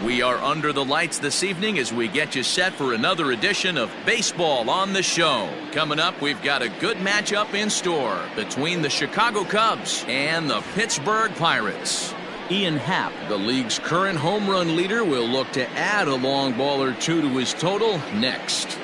We are under the lights this evening as we get you set for another edition of Baseball on the Show. Coming up, we've got a good matchup in store between the Chicago Cubs and the Pittsburgh Pirates. Ian Happ, the league's current home run leader, will look to add a long ball or two to his total next.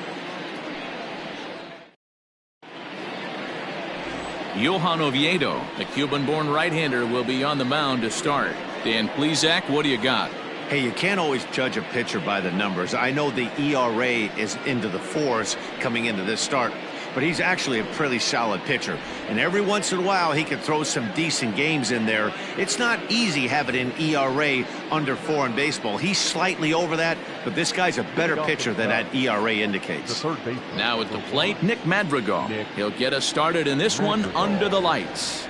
Johan Oviedo, the Cuban-born right-hander, will be on the mound to start. Dan Plesac, what do you got? Hey, you can't always judge a pitcher by the numbers. I know the ERA is into the 4s coming into this start, but he's actually a pretty solid pitcher. And every once in a while, he can throw some decent games in there. It's not easy having an ERA under 4 in baseball. He's slightly over that, but this guy's a better pitcher than that ERA indicates. Now at the plate, Nick Madrigal. He'll get us started in this one under the lights.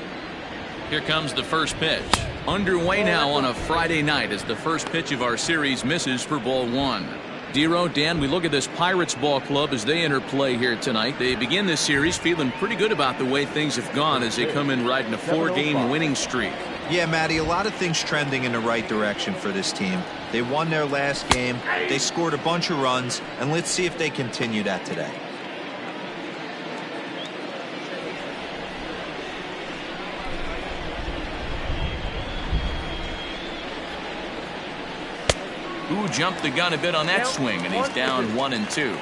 Here comes the first pitch. Underway now on a Friday night as the first pitch of our series misses for ball 1. Dero, Dan, we look at this Pirates ball club as they enter play here tonight. They begin this series feeling pretty good about the way things have gone as they come in riding a 4-game winning streak. Yeah, Matty, a lot of things trending in the right direction for this team. They won their last game, they scored a bunch of runs, and let's see if they continue that today. Who jumped the gun a bit on that swing, and he's down 1-2.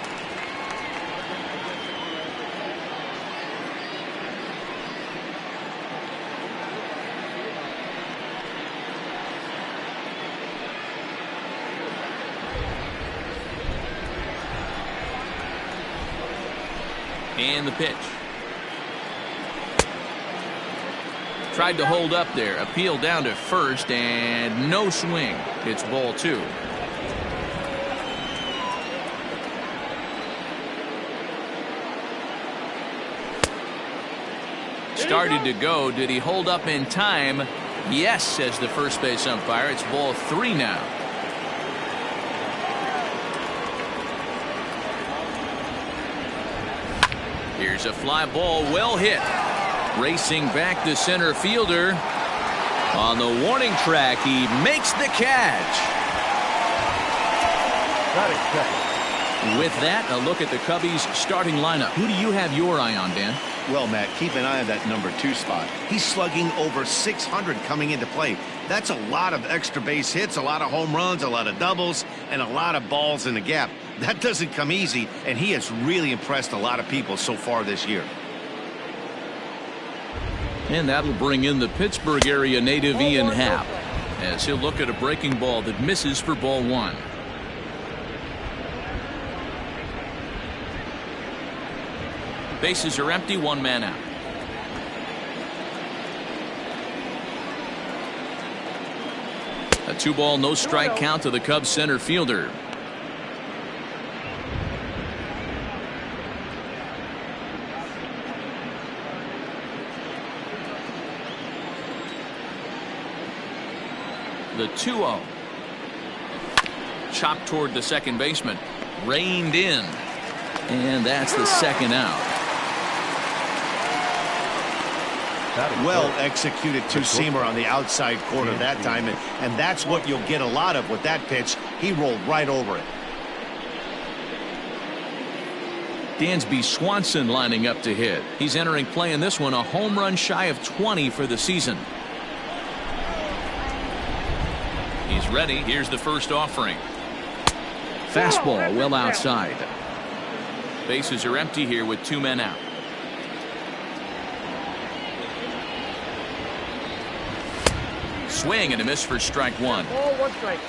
And the pitch. Tried to hold up there, appeal down to first, and no swing. It's ball 2. Started to go. Did he hold up in time? Yes, says the first base umpire. It's ball 3 now. Here's a fly ball, well hit. Racing back the center fielder. On the warning track, he makes the catch. With that, a look at the Cubbies starting lineup. Who do you have your eye on, Dan? Well, Matt, keep an eye on that number 2 spot. He's slugging over 600 coming into play. That's a lot of extra base hits, a lot of home runs, a lot of doubles, and a lot of balls in the gap. That doesn't come easy, and he has really impressed a lot of people so far this year. And that'll bring in the Pittsburgh area native Ian Happ as he'll look at a breaking ball that misses for ball 1. Bases are empty, 1 man out. A 2-ball, no strike count to the Cubs center fielder. The 2-0. Chopped toward the second baseman. Reined in. And that's the second out. Well executed two-seamer on the outside corner that time, and that's what you'll get a lot of with that pitch. He rolled right over it. Dansby Swanson lining up to hit. He's entering play in this one, a home run shy of 20 for the season. He's ready. Here's the first offering. Fastball well outside. Bases are empty here with 2 men out. Swing and a miss for strike 1. Ball 1 strike.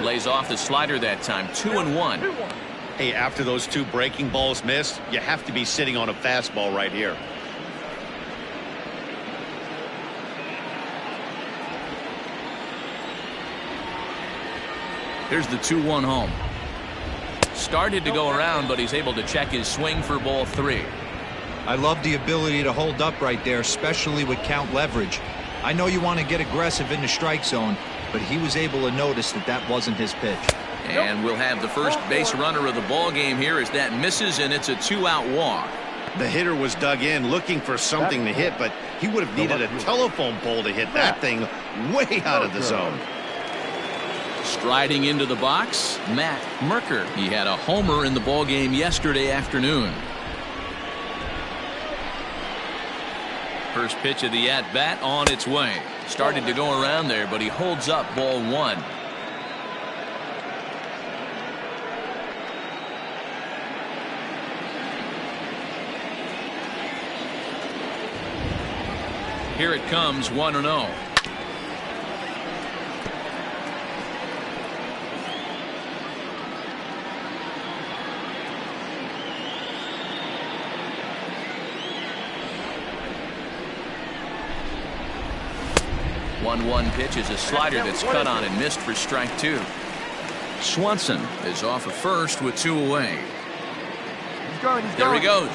Lays off the slider that time. 2-1. Hey, after those 2 breaking balls missed, you have to be sitting on a fastball right here. Here's the 2-1 home. Started to go around, but he's able to check his swing for ball 3. I love the ability to hold up right there, especially with count leverage. I know you want to get aggressive in the strike zone, but he was able to notice that that wasn't his pitch. And we'll have the first base runner of the ball game here as that misses, and it's a 2-out walk. The hitter was dug in looking for something to hit, but he would have needed a telephone pole to hit that thing way out of the zone. Striding into the box, Matt Merker. He had a homer in the ballgame yesterday afternoon. First pitch of the at-bat on its way. Started to go around there, but he holds up ball one. Here it comes, 1-0. One pitch is a slider that's cut on and missed for strike two. Swanson is off at first with two away. There he goes.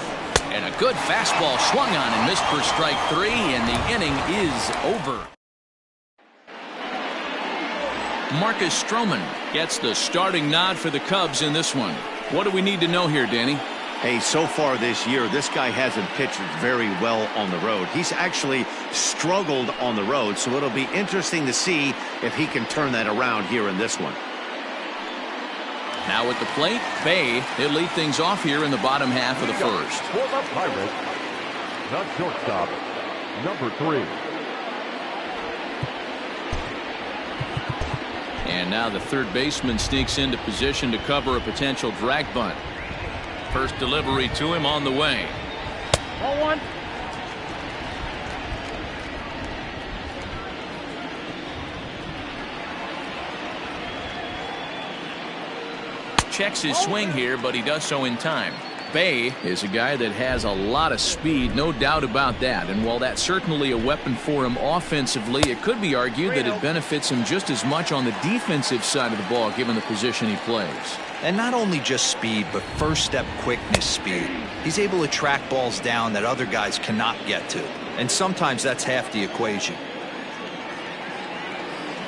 And a good fastball swung on and missed for strike three, and the inning is over. Marcus Stroman gets the starting nod for the Cubs in this one. What do we need to know here, Danny? Hey, so far this year, this guy hasn't pitched very well on the road. He's actually struggled on the road, so it'll be interesting to see if he can turn that around here in this one. Now at the plate, Bay. He'll lead things off here in the bottom half of the first. For the Pirates, the shortstop, number 3. And now the third baseman sneaks into position to cover a potential drag bunt. First delivery to him on the way. 0-1. Checks his swing here, but he does so in time. Bay is a guy that has a lot of speed, no doubt about that. And while that's certainly a weapon for him offensively, it could be argued that it benefits him just as much on the defensive side of the ball, given the position he plays. And not only just speed, but first step quickness speed. He's able to track balls down that other guys cannot get to. And sometimes that's half the equation.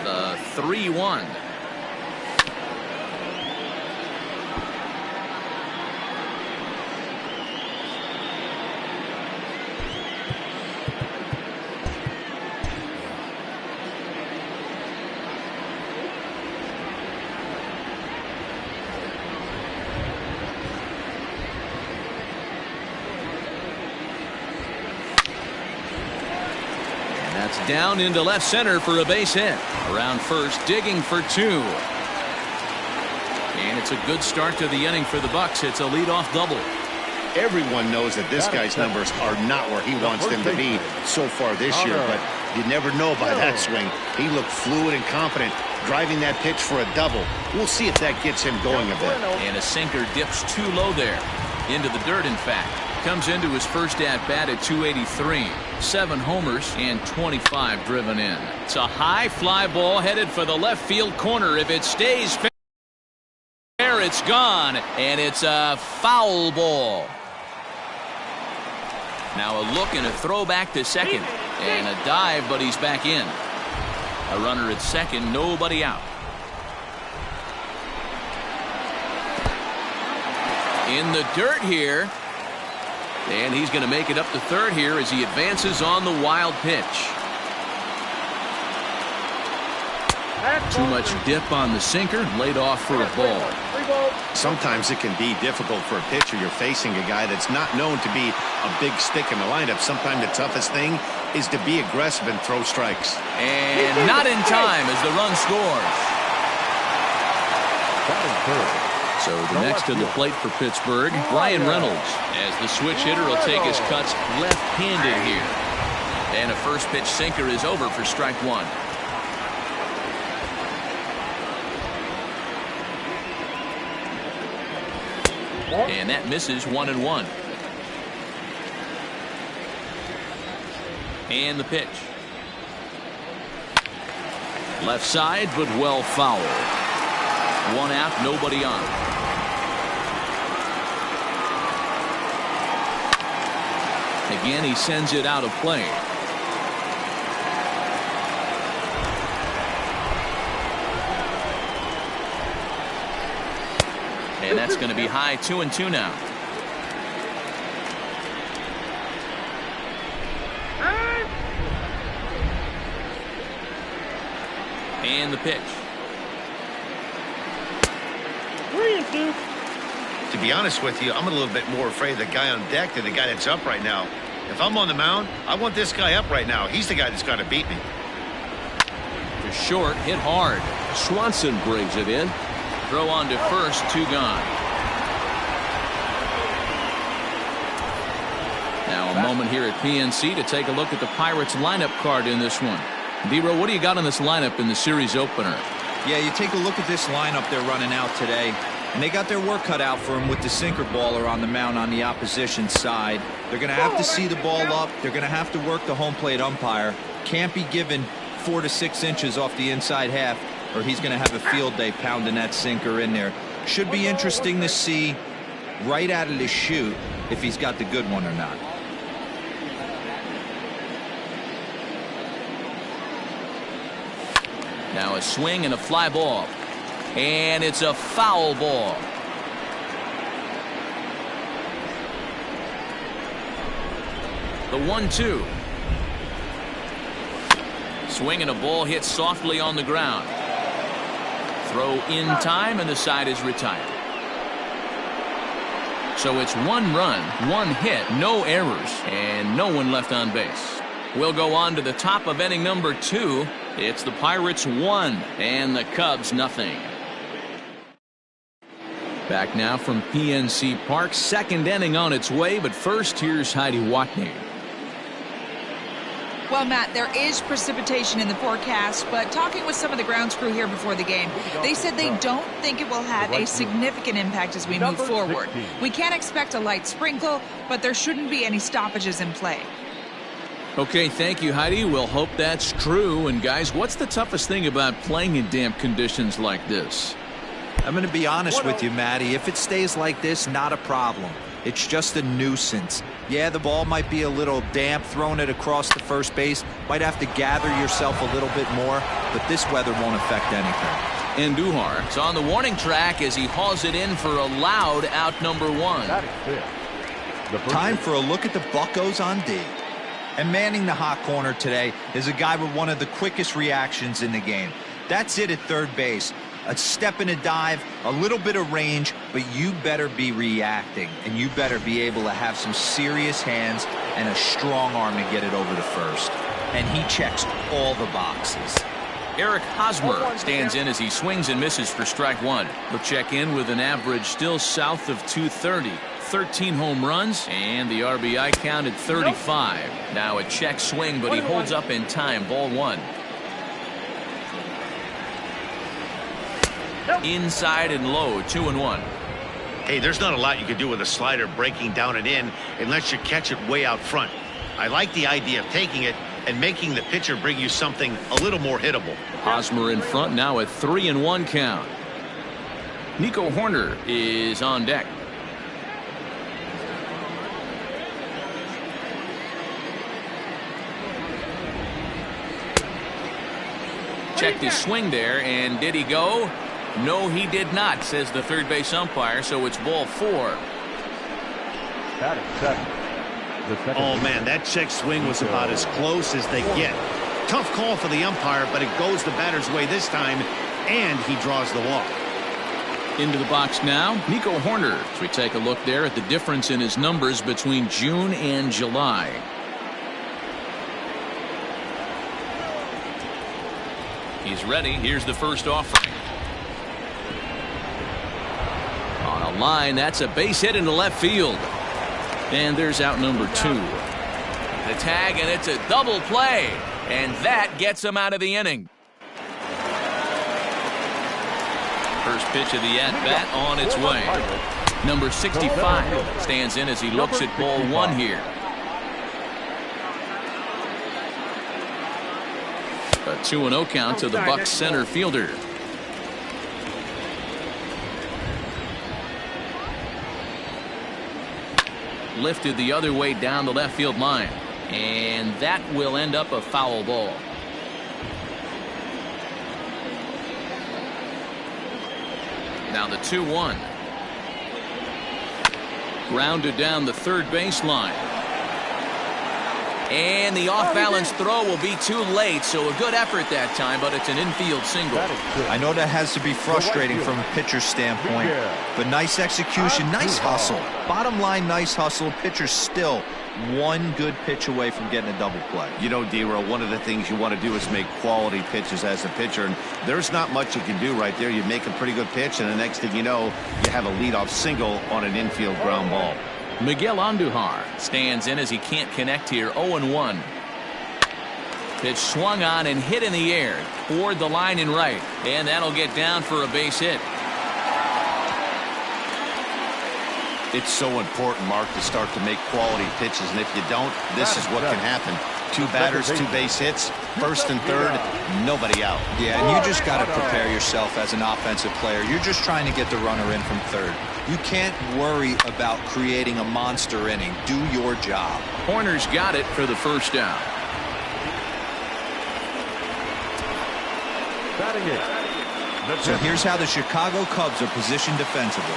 The 3-1. Down into left center for a base hit. Around first, digging for two. And it's a good start to the inning for the Bucks. It's a leadoff double. Everyone knows that this guy's numbers are not where he wants them to be so far this year, but you never know by that swing. He looked fluid and confident, driving that pitch for a double. We'll see if that gets him going a bit. And a sinker dips too low there. Into the dirt, in fact. Comes into his first at-bat at 283. 7 homers and 25 driven in. It's a high fly ball headed for the left field corner. If it stays fair, it's gone. And it's a foul ball. Now a look and a throw back to second. And a dive, but he's back in. A runner at second, nobody out. In the dirt here. And he's going to make it up to third here as he advances on the wild pitch. Too much dip on the sinker, laid off for a ball. Sometimes it can be difficult for a pitcher. You're facing a guy that's not known to be a big stick in the lineup. Sometimes the toughest thing is to be aggressive and throw strikes. And not in time as the run scores. So the next to the plate for Pittsburgh, Brian Reynolds, as the switch hitter will take his cuts left-handed here. And a first pitch sinker is over for strike one. And that misses 1-1. And the pitch. Left side, but well fouled. 1 out, nobody on. Again, he sends it out of play. And that's going to be high 2-2 now. And the pitch. 3-2. To be honest with you, I'm a little bit more afraid of the guy on deck than the guy that's up right now. If I'm on the mound, I want this guy up right now. He's the guy that's got to beat me. To short, hit hard. Swanson brings it in. Throw on to first, 2 gone. Now a moment here at PNC to take a look at the Pirates lineup card in this one. D-Row, what do you got on this lineup in the series opener? Yeah, you take a look at this lineup they're running out today, and they got their work cut out for them with the sinker baller on the mound on the opposition side. They're going to have to see the ball up. They're going to have to work the home plate umpire. Can't be given 4 to 6 inches off the inside half, or he's going to have a field day pounding that sinker in there. Should be interesting to see right out of the chute if he's got the good one or not. Now a swing and a fly ball. And it's a foul ball. The 1-2. Swing and a ball hit softly on the ground. Throw in time and the side is retired. So it's 1 run, 1 hit, no errors, and no one left on base. We'll go on to the top of inning number 2. It's the Pirates 1 and the Cubs nothing. Back now from PNC Park, second inning on its way, but first here's Heidi Watney. Well, Matt, there is precipitation in the forecast, but talking with some of the grounds crew here before the game, they said they don't think it will have a significant impact as we move forward. We can't expect a light sprinkle, but there shouldn't be any stoppages in play. Okay, thank you, Heidi. We'll hope that's true. And guys, what's the toughest thing about playing in damp conditions like this? I'm going to be honest with you, Matty. If it stays like this, not a problem. It's just a nuisance. Yeah, the ball might be a little damp, throwing it across the first base. Might have to gather yourself a little bit more, but this weather won't affect anything. Andujar is on the warning track as he hauls it in for a loud out number 1. That is it. Time for a look at the Buccos on D. And manning the hot corner today is a guy with one of the quickest reactions in the game. That's it at third base. A step and a dive, a little bit of range, but you better be reacting, and you better be able to have some serious hands and a strong arm to get it over to first. And he checks all the boxes. Eric Hosmer stands in as he swings and misses for strike 1. He'll check in with an average still south of 230. 13 home runs, and the RBI count at 35. Now a check swing, but he holds up in time. Ball 1. Inside and low, 2-1. Hey, there's not a lot you can do with a slider breaking down and in unless you catch it way out front. I like the idea of taking it and making the pitcher bring you something a little more hittable. Hosmer in front now, a 3-1 count. Nico Horner is on deck. Checked his swing there, and did he go? No, he did not, says the third base umpire, so it's ball 4. That is second. Oh, man, that check swing was about as close as they get. Tough call for the umpire, but it goes the batter's way this time, and he draws the walk. Into the box now, Nico Horner. As we take a look there at the difference in his numbers between June and July. He's ready. Here's the first offering. On a line, that's a base hit into left field. And there's out number 2. The tag, and it's a double play. And that gets him out of the inning. First pitch of the at-bat on its way. Number 65 stands in as he looks at ball 1 here. A 2-0 count to the Bucs center fielder. Lifted the other way down the left field line. And that will end up a foul ball. Now the 2-1. Grounded down the third baseline. And the off-balance throw will be too late, so a good effort that time, but it's an infield single. I know that has to be frustrating from a pitcher's standpoint, but nice execution, nice hustle. Bottom line, nice hustle. Pitcher's still one good pitch away from getting a double play. You know, D-Roll, one of the things you want to do is make quality pitches as a pitcher, and there's not much you can do right there. You make a pretty good pitch, and the next thing you know, you have a leadoff single on an infield ground ball. Miguel Andujar stands in as he can't connect here. 0-1. Pitch swung on and hit in the air toward the line and right, and that'll get down for a base hit. It's so important, Mark, to start to make quality pitches, and if you don't, this is what can happen. 2 batters, 2 base hits, first and third, nobody out. Yeah, and you just got to prepare yourself as an offensive player. You're just trying to get the runner in from third. You can't worry about creating a monster inning. Do your job. Horner's got it for the first down. Batting it. So here's how the Chicago Cubs are positioned defensively.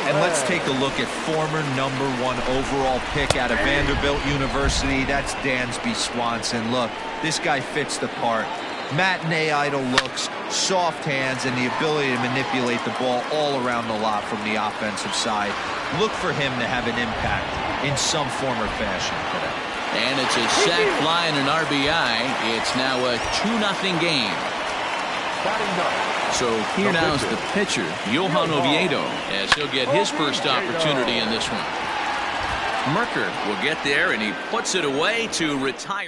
And let's take a look at former #1 overall pick out of Vanderbilt University. That's Dansby Swanson. Look, this guy fits the part. Matinee idol looks, soft hands, and the ability to manipulate the ball all around the lot from the offensive side. Look for him to have an impact in some form or fashion today. And it's a sac fly and an RBI. It's now a 2-0 game. So here now is the pitcher, Johan Oviedo, as he'll get his first opportunity in this one. Merker will get there, and he puts it away to retire.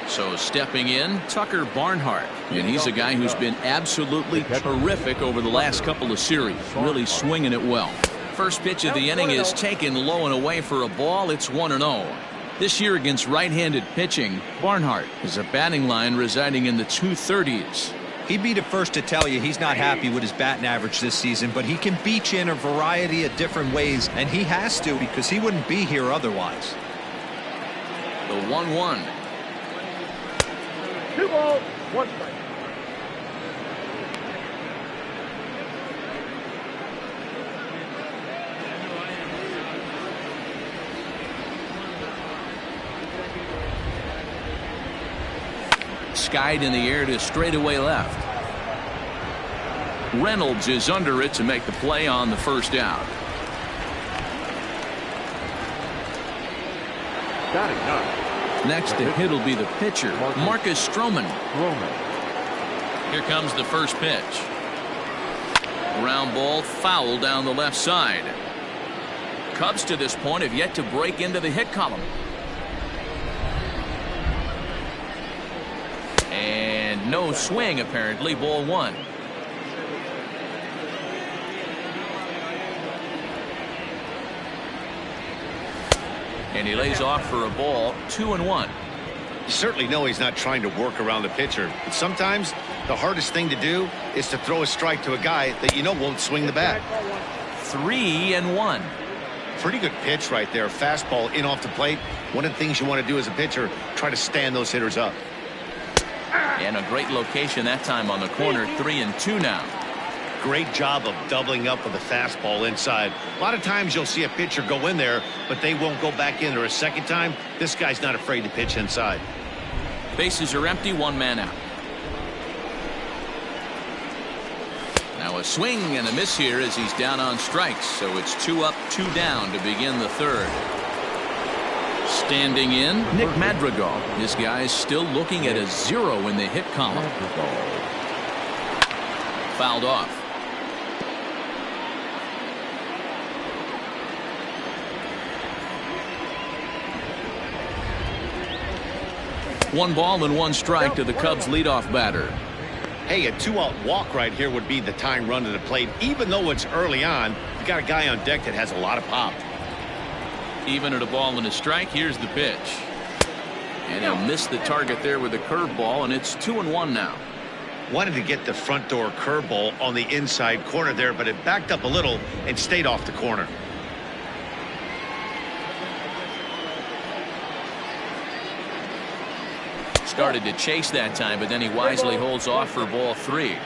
So stepping in, Tucker Barnhart, and he's a guy who's been absolutely terrific over the last couple of series, really swinging it well. First pitch of the inning is taken low and away for a ball. It's 1-0. This year against right-handed pitching, Barnhart is a batting line residing in the 230s. He'd be the first to tell you he's not happy with his batting average this season, but he can beat you in a variety of different ways, and he has to because he wouldn't be here otherwise. The 1-1. 2 balls, 1 strike. Skied in the air to straightaway left. Reynolds is under it to make the play on the first out. Next to hit will be the pitcher, Marcus Stroman. Here comes the first pitch. Ground ball foul down the left side. Cubs to this point have yet to break into the hit column. And no swing, apparently. Ball 1. And he lays off for a ball. 2-1. You certainly know he's not trying to work around the pitcher, but sometimes the hardest thing to do is to throw a strike to a guy that you know won't swing the bat. 3-1. Pretty good pitch right there. Fastball in off the plate. One of the things you want to do as a pitcher, try to stand those hitters up. And a great location that time on the corner. 3-2 now. Great job of doubling up with the fastball inside. A lot of times you'll see a pitcher go in there, but they won't go back in there a second time. This guy's not afraid to pitch inside. Bases are empty, 1 man out. Now a swing and a miss here as he's down on strikes. So it's 2 up, 2 down to begin the third. Standing in, Nick Madrigal. This guy's still looking at a 0 in the hit column. Fouled off. One ball and 1 strike to the Cubs leadoff batter. Hey, a 2-out walk right here would be the time run to the plate. Even though it's early on, you got a guy on deck that has a lot of pop. Even at a ball and a strike, here's the pitch. And he'll miss the target there with a curveball, and it's 2-1 now. Wanted to get the front door curveball on the inside corner there, but it backed up a little and stayed off the corner. Started to chase that time, but then he wisely holds off for ball 3.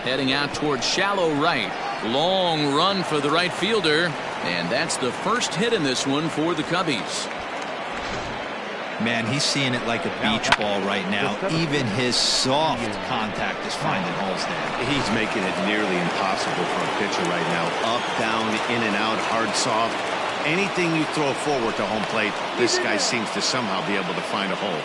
Heading out towards shallow right. Long run for the right fielder. And that's the first hit in this one for the Cubbies. Man, he's seeing it like a beach ball right now. Even his soft contact is finding holes there. He's making it nearly impossible for a pitcher right now. Up, down, in and out, hard, soft. Anything you throw forward to home plate, this guy seems to somehow be able to find a hole.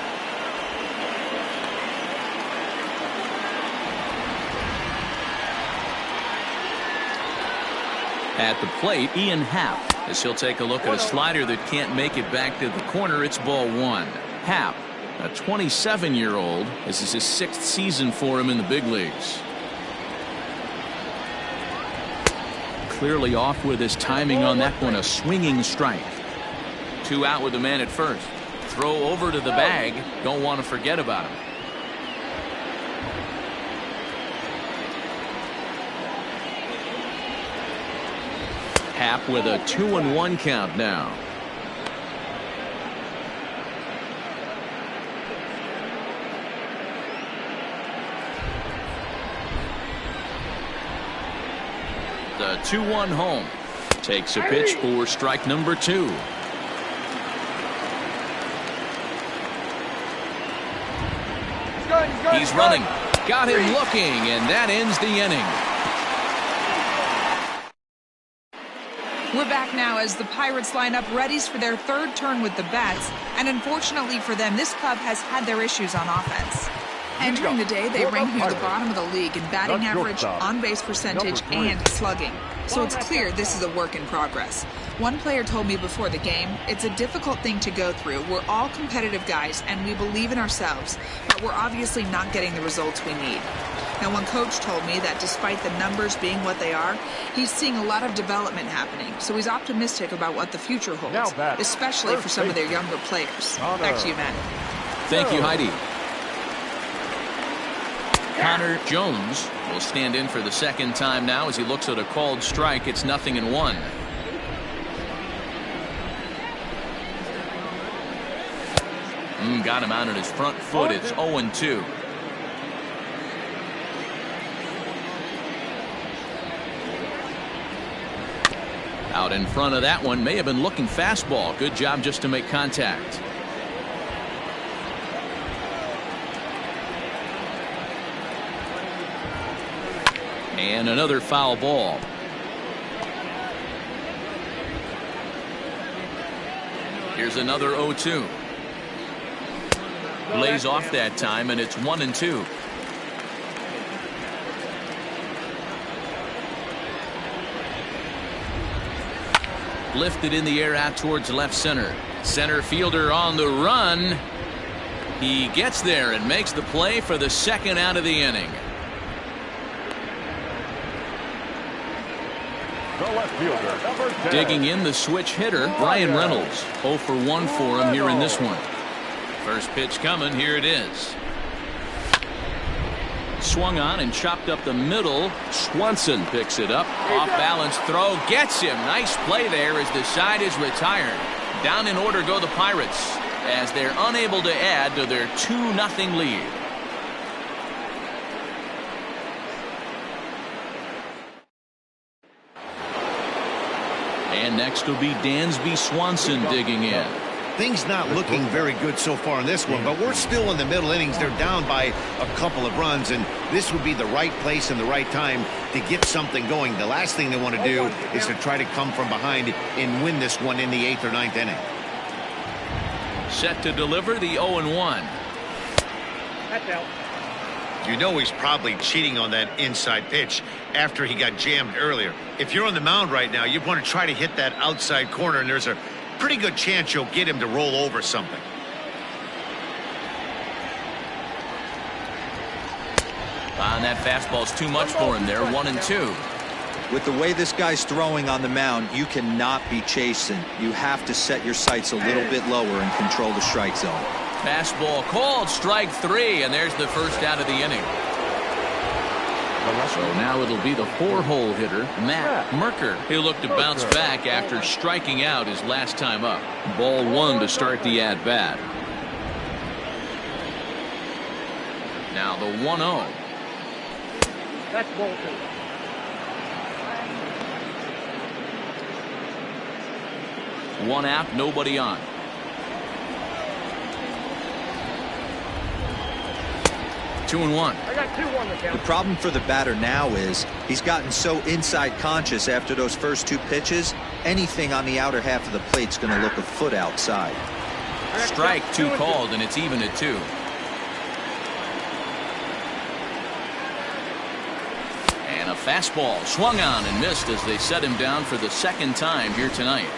At the plate, Ian Happ, as he'll take a look at a slider that can't make it back to the corner. It's ball one. Happ, a 27-year-old. This is his 6th season for him in the big leagues. Clearly off with his timing on that one. A swinging strike. 2 out with the man at first. Throw over to the bag. Don't want to forget about him. Happ with a 2-1 count now. The 2-1 home. Takes a pitch for strike number 2. He's running. Got him looking, and that ends the inning. We're back now as the Pirates line up readies for their 3rd turn with the bats, and unfortunately for them, this club has had their issues on offense. Entering the day, they rank near the bottom of the league in batting average, on-base percentage, and slugging. So it's clear this is a work in progress. One player told me before the game, it's a difficult thing to go through. We're all competitive guys, and we believe in ourselves, but we're obviously not getting the results we need. Now, one coach told me that despite the numbers being what they are, he's seeing a lot of development happening, so he's optimistic about what the future holds, especially for some of their younger players. Back to you, Matt. Thank you, Heidi. Connor Jones will stand in for the 2nd time now as he looks at a called strike. It's 0-1. Got him out on his front foot. It's 0-2. Out in front of that one. May have been looking fastball. Good job just to make contact. And another foul ball. Here's another 0-2. Lays off that time, and it's 1-2. Lifted in the air out towards left center. Center fielder on the run. He gets there and makes the play for the 2nd out of the inning. The left fielder, number 10. Digging in, the switch hitter, Brian Reynolds. 0 for 1 for him here in this one. First pitch coming. Here it is. Swung on and chopped up the middle. Swanson picks it up. Off balance throw. Gets him. Nice play there as the side is retired. Down in order go the Pirates as they're unable to add to their 2-0 lead. And next will be Dansby Swanson digging in. Things not looking very good so far in this one, but we're still in the middle innings. They're down by a couple of runs, and this would be the right place and the right time to get something going. The last thing they want to do is to try to come from behind and win this one in the 8th or 9th inning. Set to deliver the 0-1. That's out. You know he's probably cheating on that inside pitch after he got jammed earlier. If you're on the mound right now, you want to try to hit that outside corner, and there's a pretty good chance you'll get him to roll over something. That fastball's too much for him there. 1-2. With the way this guy's throwing on the mound, you cannot be chasing. You have to set your sights a little bit lower and control the strike zone. Fastball called, strike 3, and there's the first out of the inning. So now it'll be the 4-hole hitter, Matt Merker. He'll look to bounce back after striking out his last time up. Ball 1 to start the at-bat. Now the 1-0. That's ball 2. One out, nobody on. Two and one. I got 2-1 to count. The problem for the batter now is he's gotten so inside conscious after those first 2 pitches. Anything on the outer half of the plate's going to look a foot outside. Strike 2 called, and it's even at 2. And a fastball swung on and missed as they set him down for the second time here tonight.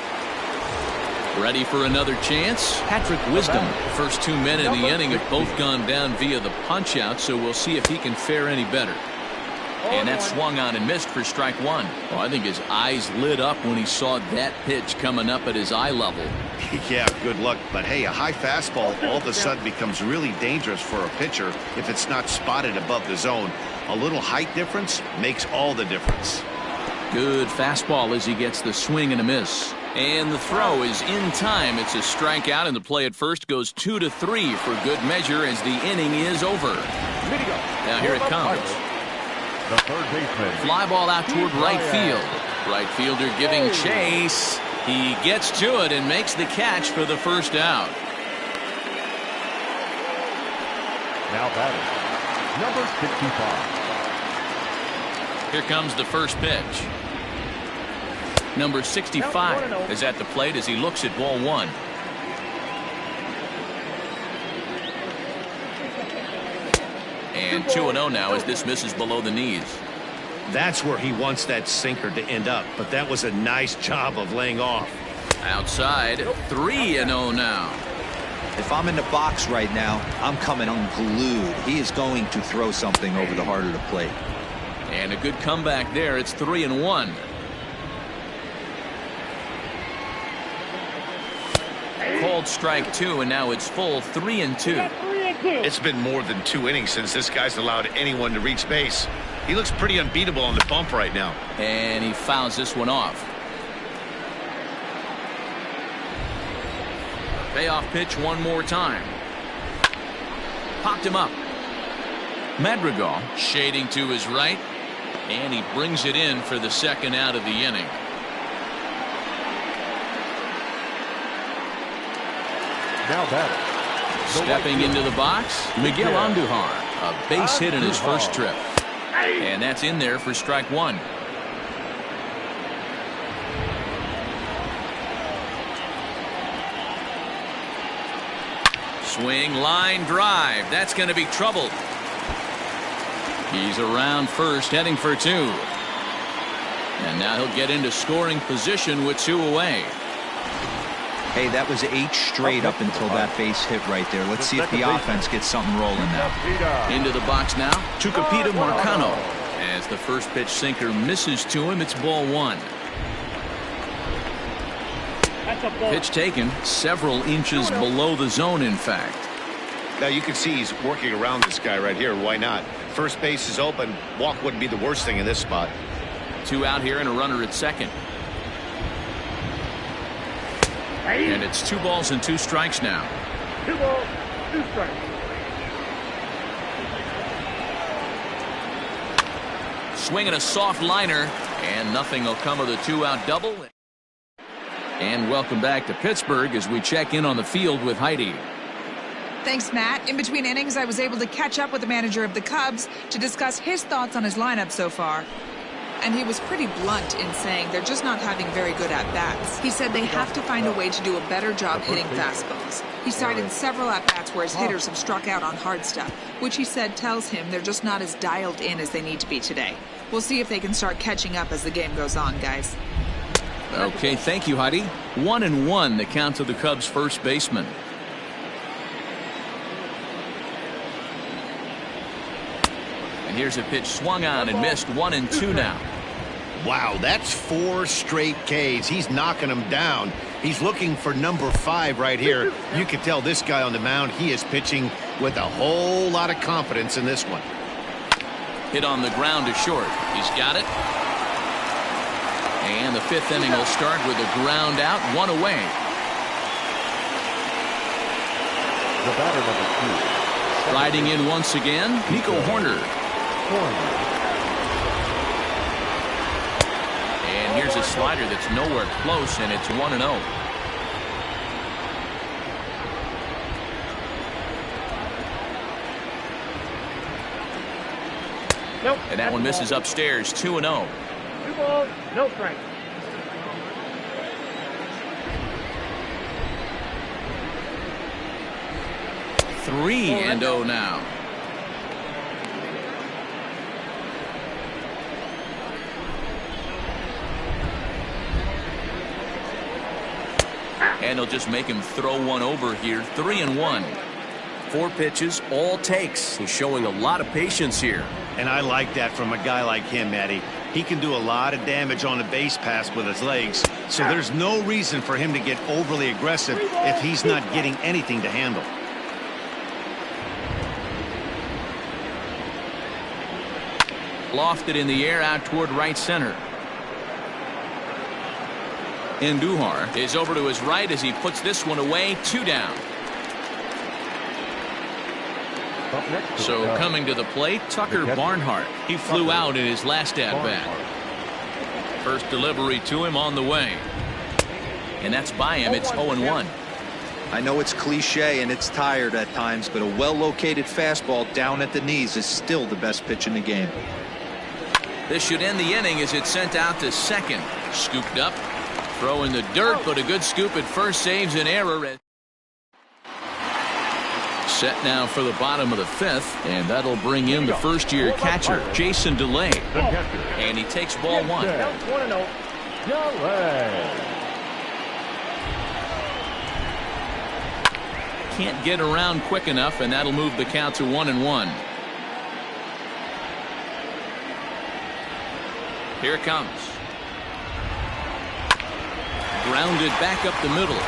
Ready for another chance? Patrick Wisdom. First 2 men in the inning have both gone down via the punch out, so we'll see if he can fare any better. And that swung on and missed for strike 1. Oh, I think his eyes lit up when he saw that pitch coming up at his eye level. Yeah, good luck. But hey, a high fastball all of a sudden becomes really dangerous for a pitcher if it's not spotted above the zone. A little height difference makes all the difference. Good fastball as he gets the swing and a miss. And the throw is in time. It's a strikeout, and the play at first goes 2-3 for good measure as the inning is over. Now here it comes. The third baseman. Fly ball out toward right field. Right fielder giving chase. He gets to it and makes the catch for the first out. Now batting, number 65. Here comes the first pitch. Number 65 is at the plate as he looks at ball 1. And 2-0 now as this misses below the knees. That's where he wants that sinker to end up, but that was a nice job of laying off. Outside, 3-0 now. If I'm in the box right now, I'm coming unglued. He is going to throw something over the heart of the plate. And a good comeback there. It's 3-1. Called strike 2, and now it's full 3-2. It's been more than 2 innings since this guy's allowed anyone to reach base. He looks pretty unbeatable on the bump right now. And he fouls this one off. Payoff pitch one more time. Popped him up. Madrigal shading to his right, and he brings it in for the second out of the inning. Now batting. Stepping into the box, Miguel Andujar, a base hit in his first trip. And that's in there for strike 1. Swing, line drive. That's going to be trouble. He's around first, heading for 2. And now he'll get into scoring position with 2 away. Hey, that was 8 straight up until that base hit right there. Let's see if the offense gets something rolling now. Into the box now, Tucupita Marcano. As the first pitch sinker misses to him, it's ball 1. Pitch taken several inches below the zone, in fact. Now you can see he's working around this guy right here. Why not? First base is open. Walk wouldn't be the worst thing in this spot. 2 out here and a runner at second. And it's 2 balls and 2 strikes now. 2 balls, 2 strikes. Swinging a soft liner, and nothing will come of the 2-out double. And welcome back to Pittsburgh as we check in on the field with Heidi. Thanks, Matt. In between innings, I was able to catch up with the manager of the Cubs to discuss his thoughts on his lineup so far. And he was pretty blunt in saying they're just not having very good at-bats. He said they have to find a way to do a better job hitting fastballs. He cited several at-bats where his hitters have struck out on hard stuff, which he said tells him they're just not as dialed in as they need to be today. We'll see if they can start catching up as the game goes on, guys. Okay, thank you, Heidi. 1-1 the count to the Cubs' first baseman. And here's a pitch swung on and missed. 1-2 now. Wow, that's 4 straight Ks. He's knocking them down. He's looking for number 5 right here. You can tell this guy on the mound, he is pitching with a whole lot of confidence in this one. Hit on the ground to short. He's got it. And the 5th inning will start with a ground out, 1 away. The batter, number 2. Sliding in once again, Nico Horner. here's a slider that's nowhere close, and it's 1-0. Nope. And that one misses upstairs, 2-0. 2 balls, no strikes. Three and 0 now. And they'll just make him throw one over here. 3-1. 4 pitches, all takes. He's showing a lot of patience here. And I like that from a guy like him, Matty. He can do a lot of damage on the base pass with his legs, so there's no reason for him to get overly aggressive if he's not getting anything to handle. Lofted in the air out toward right center. Andujar is over to his right as he puts this one away. 2 down. So coming to the plate, Tucker Barnhart. He flew out in his last at-bat. First delivery to him on the way. And that's by him. It's 0-1. I know it's cliche and it's tired at times, but a well-located fastball down at the knees is still the best pitch in the game. This should end the inning as it's sent out to second. Scooped up. Throw in the dirt, but a good scoop at first saves an error. Set now for the bottom of the 5th, and that'll bring in the first-year catcher, Jason DeLay. And he takes ball 1. That's 1-0. Can't get around quick enough, and that'll move the count to 1-1. Here it comes. Grounded back up the middle.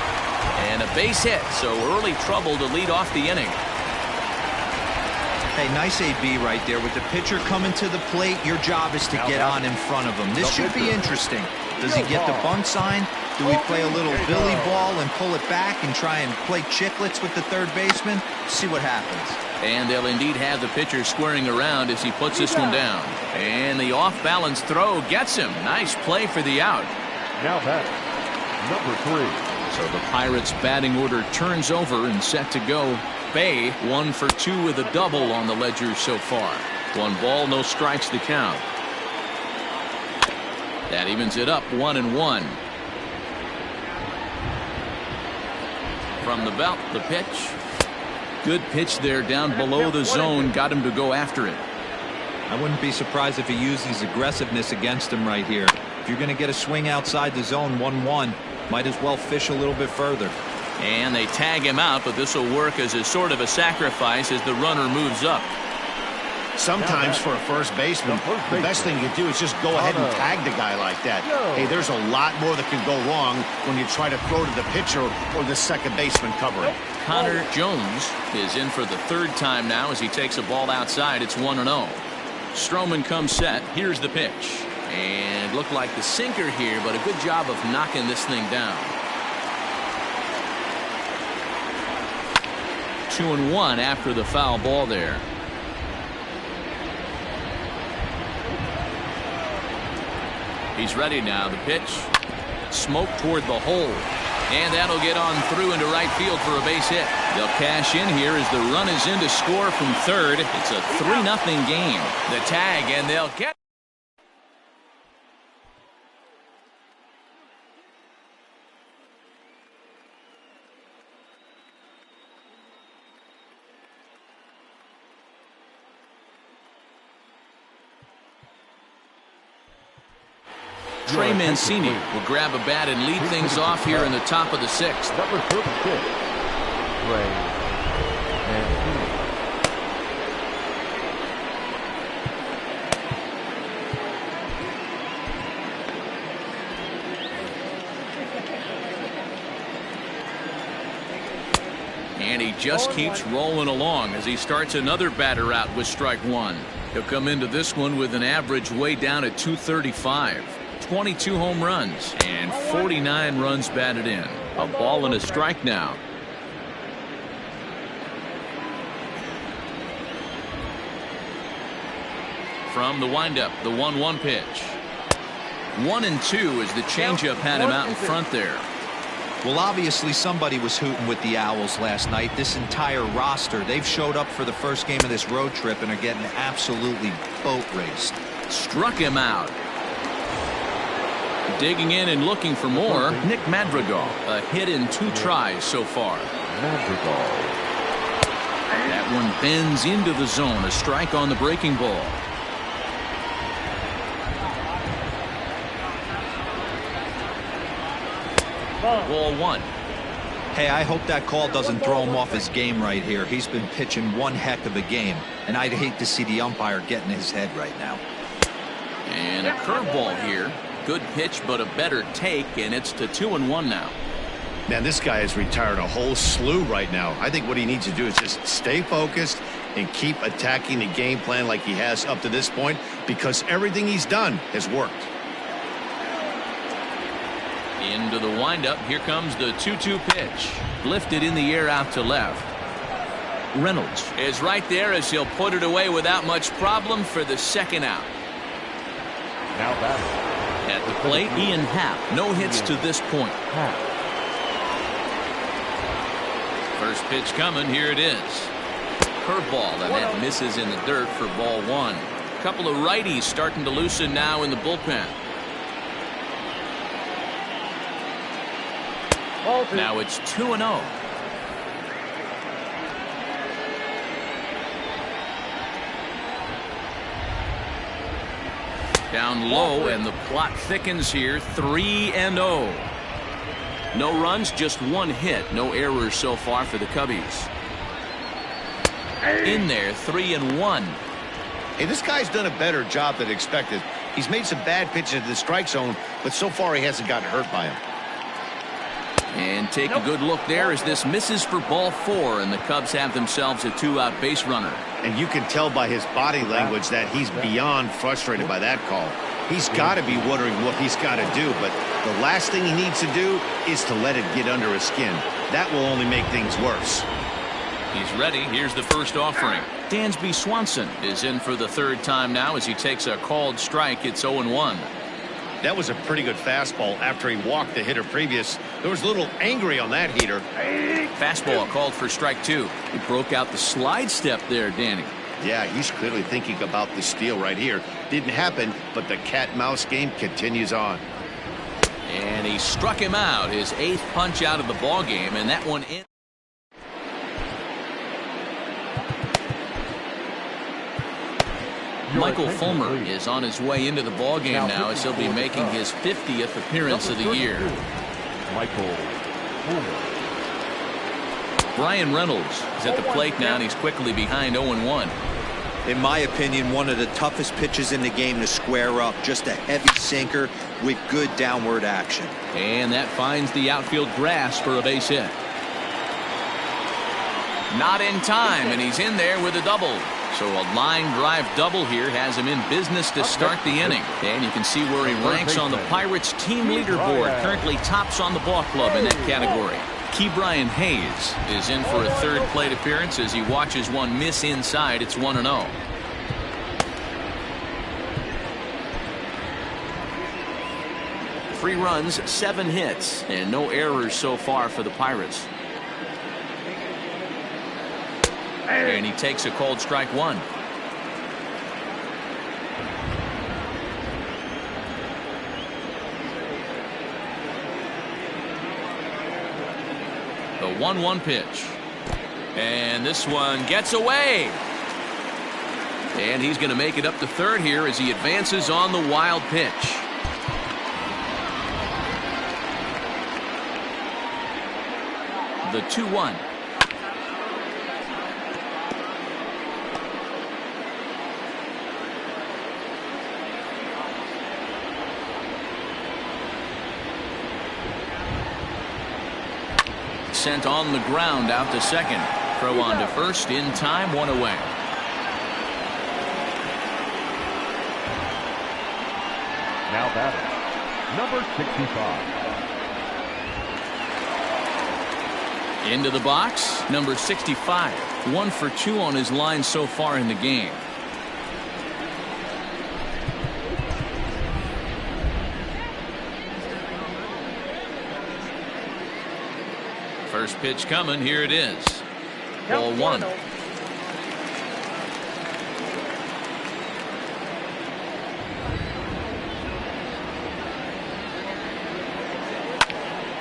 And a base hit, so early trouble to lead off the inning. Hey, nice AB right there. With the pitcher coming to the plate, your job is to get on in front of him. This should be interesting. Does he get the bunt sign? Do we play a little billy ball and pull it back and try and play chicklets with the third baseman? See what happens. And they'll indeed have the pitcher squaring around as he puts this one down. And the off-balance throw gets him. Nice play for the out. Now that's number 3. So the Pirates' batting order turns over and set to go. Bay 1 for 2 with a double on the ledger so far. 1 ball, no strikes to count. That evens it up 1-1. From the belt, the pitch. Good pitch there down below the zone. Got him to go after it. I wouldn't be surprised if he used his aggressiveness against him right here. If you're going to get a swing outside the zone 1-1, might as well fish a little bit further. And they tag him out, but this will work as a sort of a sacrifice as the runner moves up. Sometimes for a first baseman, the best thing you do is just go ahead and tag the guy like that. Hey, there's a lot more that can go wrong when you try to throw to the pitcher or the second baseman covering. Connor Jones is in for the 3rd time now as he takes a ball outside. It's 1-0. Stroman comes set. Here's the pitch. And looked like the sinker here, but a good job of knocking this thing down. 2-1 after the foul ball there. He's ready now. The pitch. Smoke toward the hole. And that'll get on through into right field for a base hit. They'll cash in here as the run is in to score from third. It's a 3-0 game. The tag, and they'll get. Trey Mancini will grab a bat and lead things off here in the top of the 6th. Number 36, Trey Mancini. And he just keeps rolling along as he starts another batter out with strike 1. He'll come into this one with an average way down at 235. 22 home runs and 49 runs batted in. A ball and a strike now. From the windup, the 1-1 pitch. 1-2 as the changeup had him out in front there. Well, obviously somebody was hooting with the Owls last night. This entire roster, they've showed up for the first game of this road trip and are getting absolutely boat raced. Struck him out. Digging in and looking for more, Nick Madrigal. A hit in 2 tries so far. That one bends into the zone. A strike on the breaking ball. Ball 1. Hey, I hope that call doesn't throw him off his game right here. He's been pitching one heck of a game, and I'd hate to see the umpire get in his head right now. And a curveball here. Good pitch, but a better take, and it's to 2-1 now. Man, this guy has retired a whole slew right now. I think what he needs to do is just stay focused and keep attacking the game plan like he has up to this point, because everything he's done has worked. Into the windup. Here comes the 2-2 pitch. Lifted in the air out to left. Reynolds is right there as he'll put it away without much problem for the second out. Now batting. At the plate, Ian Happ. No hits to this point. First pitch coming. Here it is. Curveball, and that misses in the dirt for ball 1. A couple of righties starting to loosen now in the bullpen. Now it's 2-0. Down low, and the plot thickens here. 3-0. No runs, just 1 hit. No errors so far for the Cubbies. In there, 3-1. Hey, this guy's done a better job than expected. He's made some bad pitches in the strike zone, but so far he hasn't gotten hurt by him. And take a good look there as this misses for ball 4, and the Cubs have themselves a 2-out base runner. And you can tell by his body language that he's beyond frustrated by that call. He's got to be wondering what he's got to do, but the last thing he needs to do is to let it get under his skin. That will only make things worse. He's ready. Here's the first offering. Dansby Swanson is in for the 3rd time now as he takes a called strike. It's 0-1. That was a pretty good fastball after he walked the hitter previous. There was a little angry on that heater. Fastball called for strike 2. He broke out the slide step there, Danny. Yeah, he's clearly thinking about the steal right here. Didn't happen, but the cat-mouse game continues on. And he struck him out. His 8th punch out of the ball game, and that one in. Michael Fulmer is on his way into the ball game now as he'll be making his 50th appearance of the year. Michael Fulmer. Brian Reynolds is at the plate now, and he's quickly behind 0-1. In my opinion, one of the toughest pitches in the game to square up. Just a heavy sinker with good downward action. And that finds the outfield grass for a base hit. Not in time, and he's in there with a double. So a line drive double here has him in business to start the inning. And you can see where he ranks on the Pirates team leaderboard. Currently tops on the ball club in that category. Ke'Bryan Hayes is in for a 3rd plate appearance as he watches one miss inside. It's 1-0. Three runs, 7 hits, and no errors so far for the Pirates. And he takes a called strike 1. The 1-1 pitch. And this one gets away. And he's going to make it up to 3rd here as he advances on the wild pitch. The 2-1. Sent on the ground out to second. Throw on to first in time, 1 away. Now batting, number 65. Into the box, number 65. 1 for 2 on his line so far in the game. First pitch coming. Here it is. Ball one.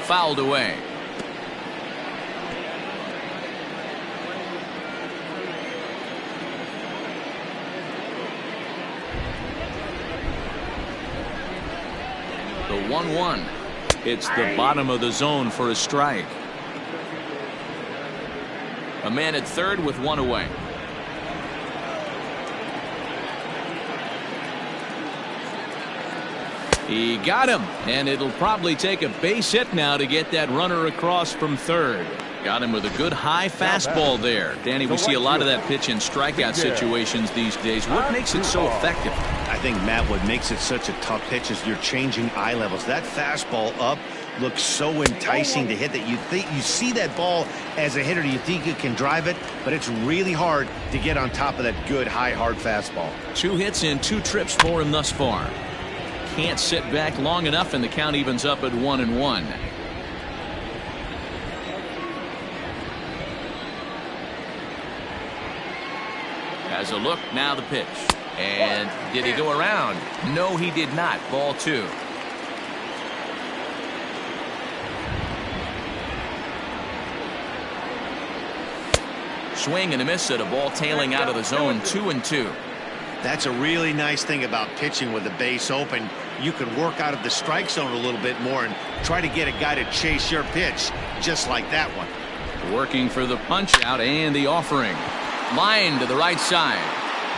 Fouled away. The 1-1. It's the bottom of the zone for a strike. A man at third with one away. He got him, and it'll probably take a base hit now to get that runner across from third. Got him with a good high fastball there. Danny, we see a lot of that pitch in strikeout situations these days. What makes it so effective? I think, Matt, what makes it such a tough pitch is you're changing eye levels. That fastball up looks so enticing to hit that you see that ball as a hitter, you think you can drive it, but it's really hard to get on top of that good high hard fastball. 2 hits and 2 trips for him thus far. Can't sit back long enough, and the count evens up at 1-1. Has a look, now the pitch. And did he go around? No, he did not. Ball 2. Swing and a miss at a ball tailing out of the zone. 2-2. That's a really nice thing about pitching with the base open. You can work out of the strike zone a little bit more and try to get a guy to chase your pitch, just like that one. Working for the punch out and the offering. Line to the right side.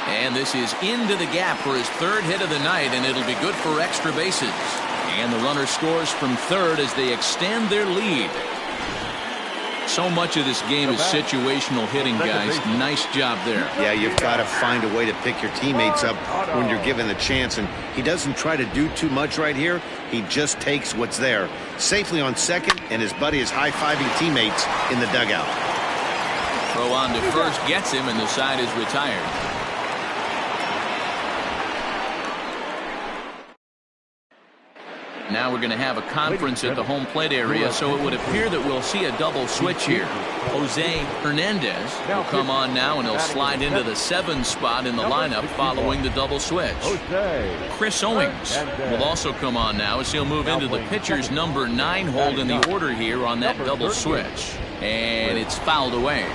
And this is into the gap for his 3rd hit of the night, and it'll be good for extra bases. And the runner scores from third as they extend their lead. So much of this game is situational hitting, guys. Nice job there. Yeah, you've got to find a way to pick your teammates up when you're given the chance, and he doesn't try to do too much right here. He just takes what's there. Safely on second, and his buddy is high-fiving teammates in the dugout. Throw on to first gets him, and the side is retired. Now we're going to have a conference at the home plate area, so it would appear that we'll see a double switch here. Jose Hernandez will come on now, and he'll slide into the 7 spot in the lineup following the double switch. Chris Owings will also come on now as he'll move into the pitcher's number 9 hold in the order here on that double switch. And it's fouled away.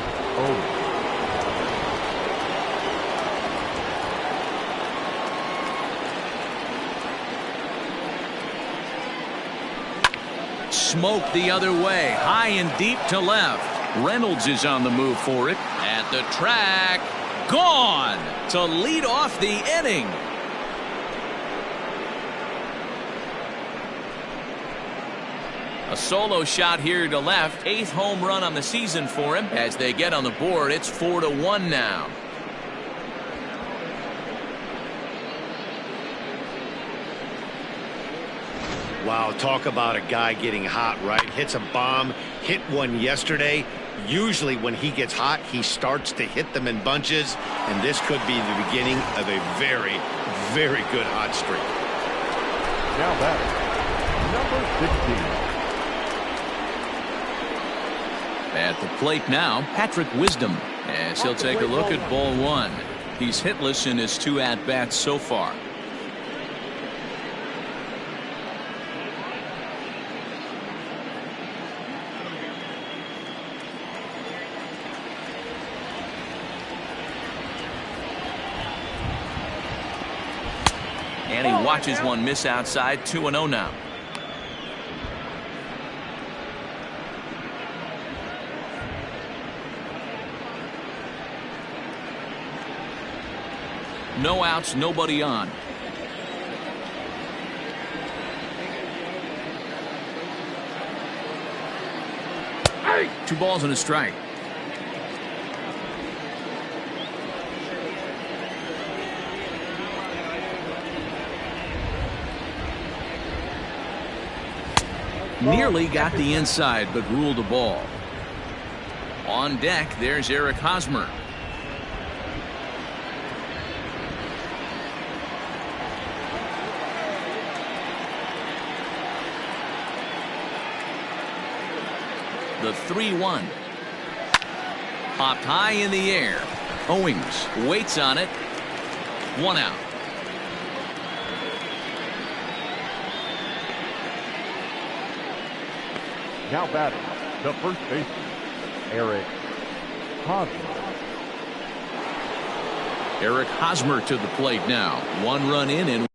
Smoke the other way, high and deep to left. Reynolds is on the move for it. At the track, gone to lead off the inning. A solo shot here to left. 8th home run on the season for him. As they get on the board, it's 4-1 now. Wow, talk about a guy getting hot, right? Hits a bomb, hit one yesterday. Usually when he gets hot, he starts to hit them in bunches, and this could be the beginning of a very, very good hot streak. Now batting, number 16. At the plate now, Patrick Wisdom, as he'll take a look at ball 1. He's hitless in his 2 at-bats so far. And he watches one miss outside. 2-0 now. No outs, nobody on. Hey! 2 balls and a strike. Nearly got the inside, but ruled a ball. On deck, there's Eric Hosmer. The 3-1. Popped high in the air. Owings waits on it. 1 out. Now batting, the first baseman, Eric Hosmer. Eric Hosmer to the plate now. 1 run in and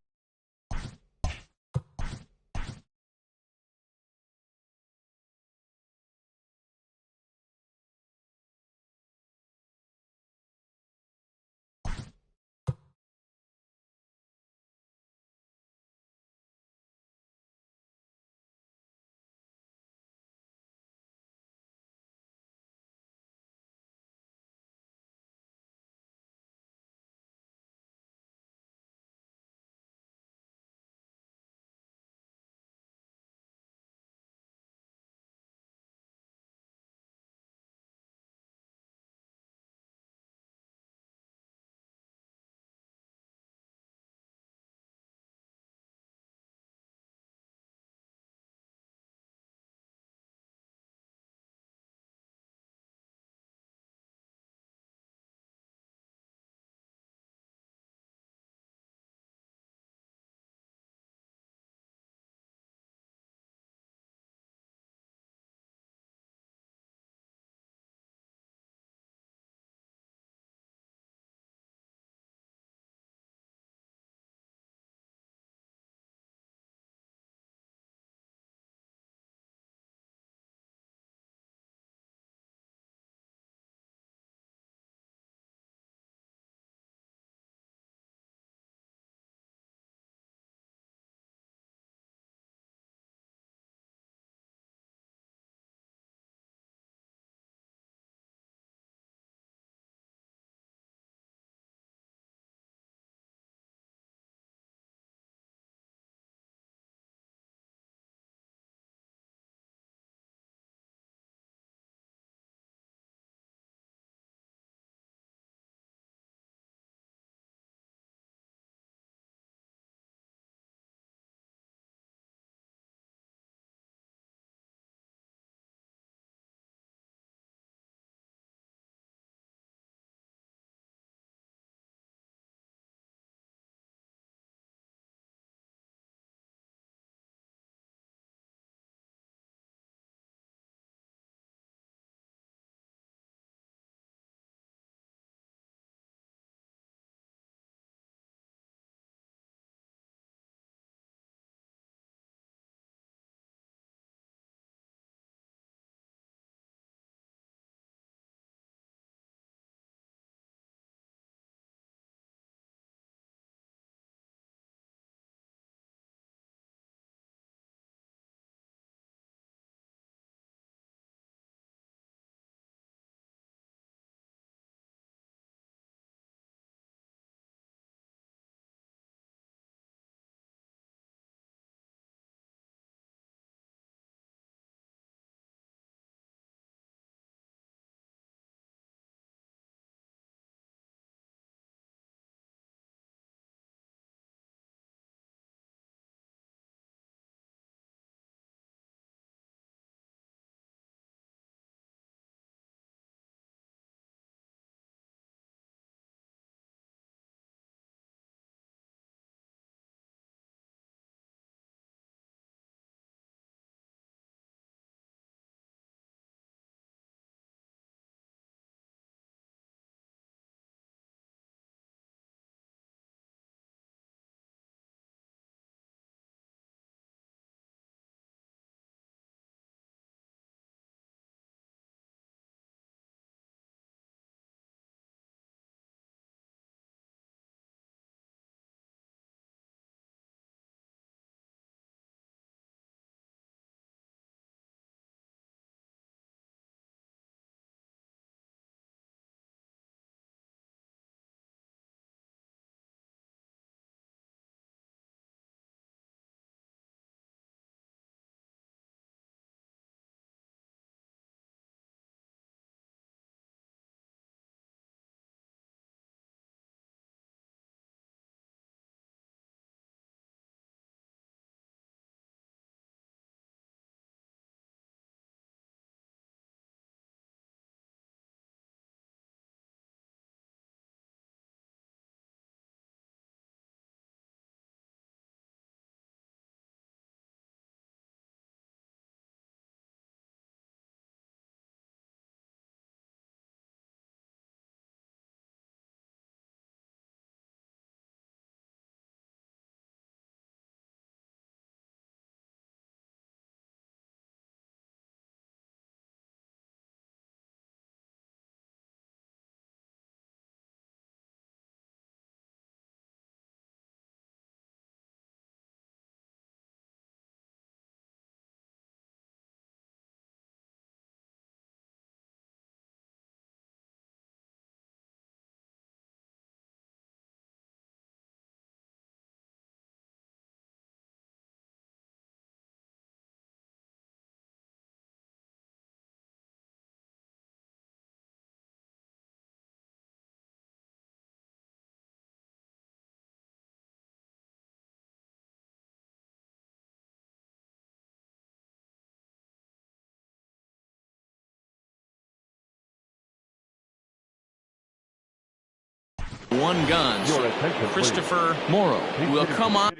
One gun. Your attention, please. Christopher Morrow will come on.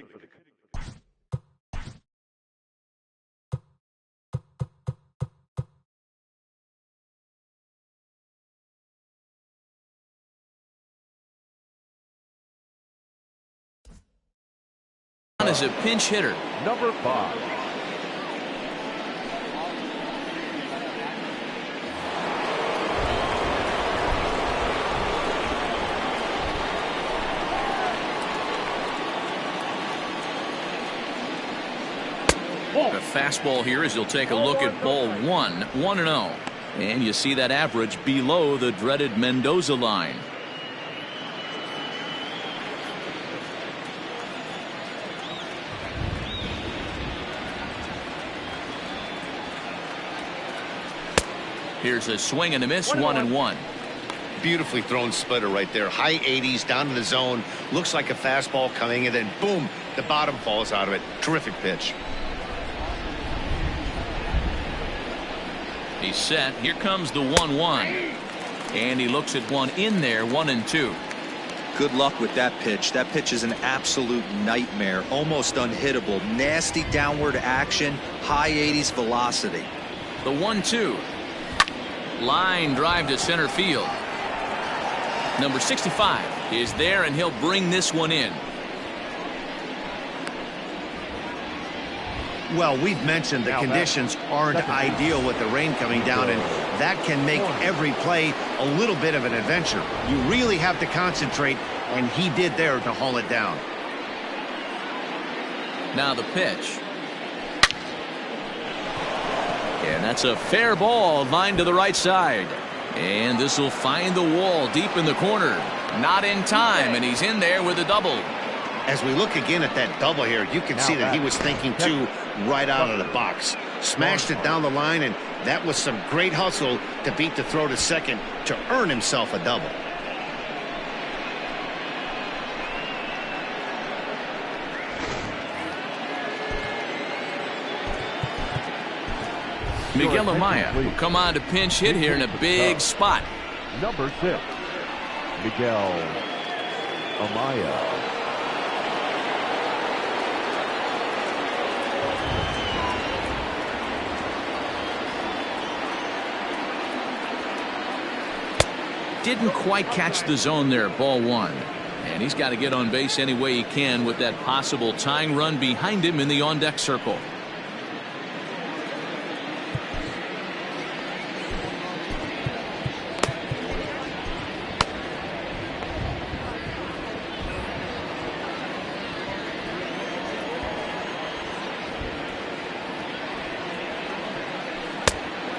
As a pinch hitter. Number 5. The fastball here as you'll take a look at ball 1, 1-0. And you see that average below the dreaded Mendoza line. Here's a swing and a miss, 1-1. Beautifully thrown splitter right there. High 80s down to the zone. Looks like a fastball coming, and then boom, the bottom falls out of it. Terrific pitch. He's set. Here comes the 1-1. And he looks at one in there, 1-2. Good luck with that pitch. That pitch is an absolute nightmare. Almost unhittable. Nasty downward action. High 80s velocity. The 1-2. Line drive to center field. Number 65 is there, and he'll bring this one in. Well, we've mentioned the conditions aren't ideal with the rain coming down, and that can make every play a little bit of an adventure. You really have to concentrate, and he did there to haul it down. Now the pitch. And that's a fair ball, lined to the right side. And this will find the wall deep in the corner. Not in time, and he's in there with a double. As we look again at that double here, you can see that he was thinking too right out of the box. Smashed it down the line, and that was some great hustle to beat the throw to second to earn himself a double. Miguel Amaya will come on to pinch hit here in a big spot. Number 6, Miguel Amaya. Didn't quite catch the zone there, ball 1. And he's got to get on base any way he can with that possible tying run behind him in the on-deck circle.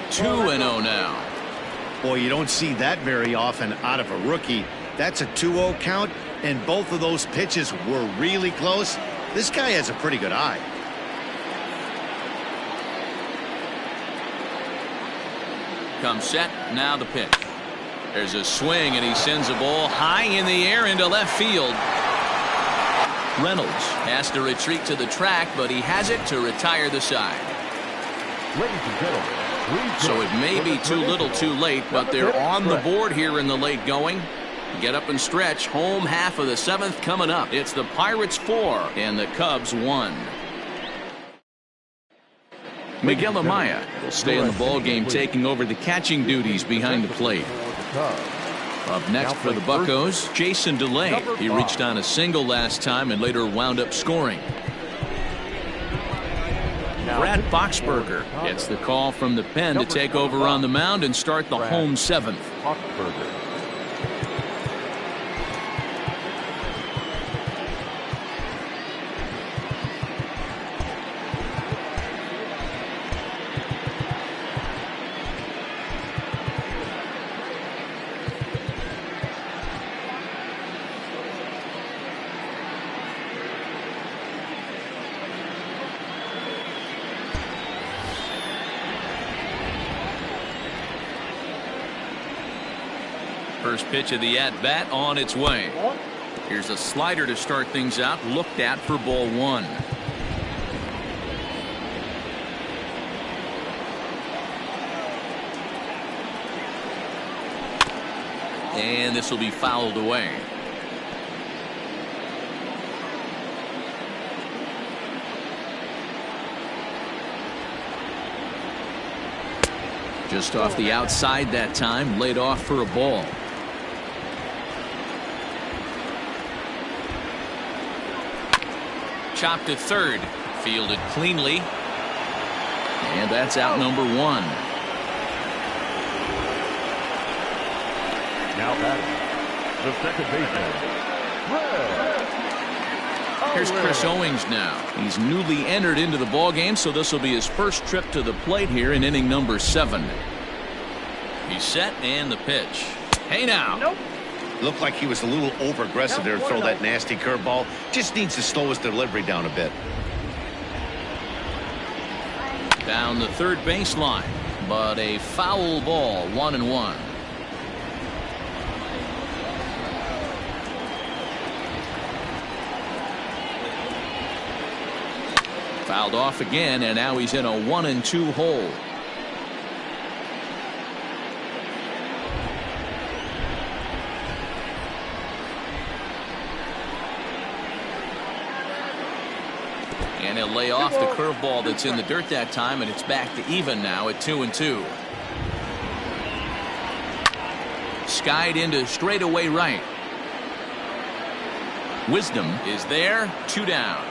Two and 0 now. Boy, you don't see that very often out of a rookie. That's a 2-0 count, and both of those pitches were really close. This guy has a pretty good eye. Comes set, now the pitch. There's a swing, and he sends a ball high in the air into left field. Reynolds has to retreat to the track, but he has it to retire the side. Ladies and gentlemen, so it may be too little too late, but they're on the board here in the late going. Get up and stretch. Home half of the 7th coming up. It's the Pirates 4 and the Cubs 1. Miguel Amaya will stay in the ball game, taking over the catching duties behind the plate. Up next for the Buccos, Jason DeLay. He reached on a single last time and later wound up scoring. Brad Boxberger gets the call from the pen to take over on the mound and start the home 7th. First pitch of the at-bat on its way. Here's a slider to start things out, looked at for ball 1. And this will be fouled away. Just off the outside that time, laid off for a ball. Chopped to third, fielded cleanly. And that's out number one. Now batting, the second baseman. Here's Chris Owings now. He's newly entered into the ball game, so this will be his first trip to the plate here in inning number 7. He's set and the pitch. Hey now. Nope. Looked like he was a little over aggressive there to throw that nasty curveball. Just needs to slow his delivery down a bit. Down the third baseline, but a foul ball, 1-1. Fouled off again, and now he's in a 1-2 hole. And he'll lay off the curveball that's in the dirt that time, and it's back to even now at 2-2. Skied into straightaway right. Wisdom is there, 2 down.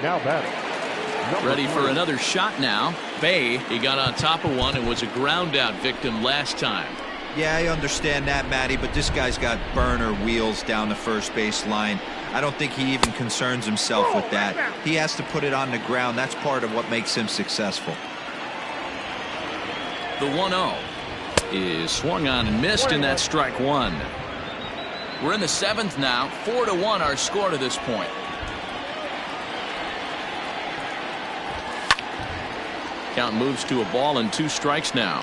Now batting. Ready for another shot now. Bay, he got on top of one and was a ground out victim last time. Yeah, I understand that, Matty, but this guy's got burner wheels down the first base line. I don't think he even concerns himself with that. He has to put it on the ground. That's part of what makes him successful. The 1-0 is swung on and missed, and that's strike one. We're in the 7th now. 4-1 our score to this point. Count moves to a ball and 2 strikes now.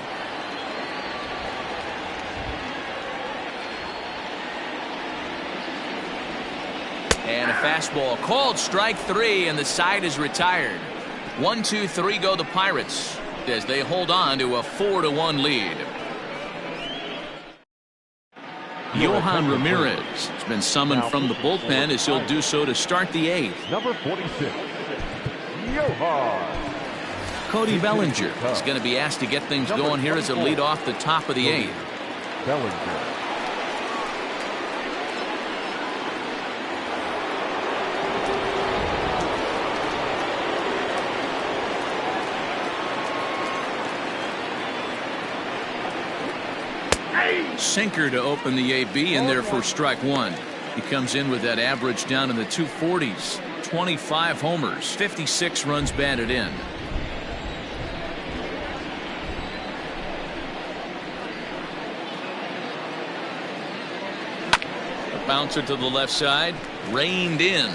And a fastball called strike 3, and the side is retired. 1-2-3 go the Pirates as they hold on to a 4-1 lead. Johan Ramirez has been summoned from the bullpen as he'll do so to start the 8th. Number 46, Johan. Cody Bellinger is going to be asked to get things going here as a lead off the top of the 8th. Bellinger. Sinker to open the AB in there for strike 1. He comes in with that average down in the 240s. 25 homers, 56 runs batted in. A bouncer to the left side, reined in.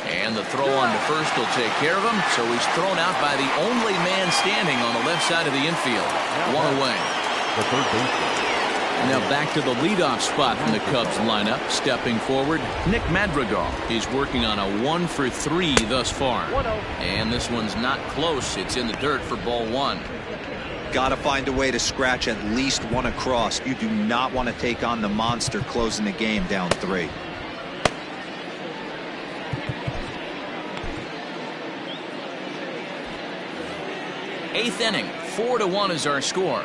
And the throw on to first will take care of him, so he's thrown out by the only man standing on the left side of the infield. 1 away. The third baseman. Now back to the leadoff spot from the Cubs lineup. Stepping forward, Nick Madrigal. He's working on a 1 for 3 thus far. And this one's not close. It's in the dirt for ball 1. Got to find a way to scratch at least 1 across. You do not want to take on the monster closing the game down 3. Eighth inning, 4-1 is our score.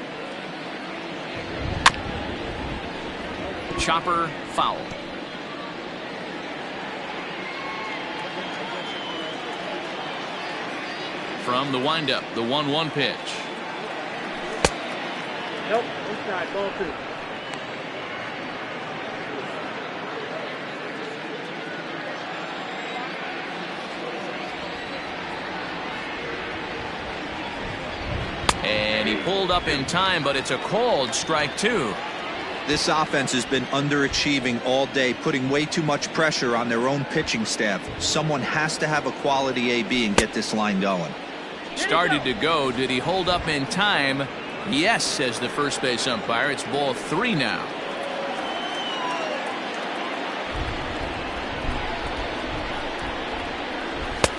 Chopper foul. From the windup, the 1-1 pitch. Nope, inside, ball 2. And he pulled up in time, but it's a called strike 2. This offense has been underachieving all day, putting way too much pressure on their own pitching staff. Someone has to have a quality AB and get this line going. Started to go. Did he hold up in time? Yes, says the first base umpire. It's ball 3 now.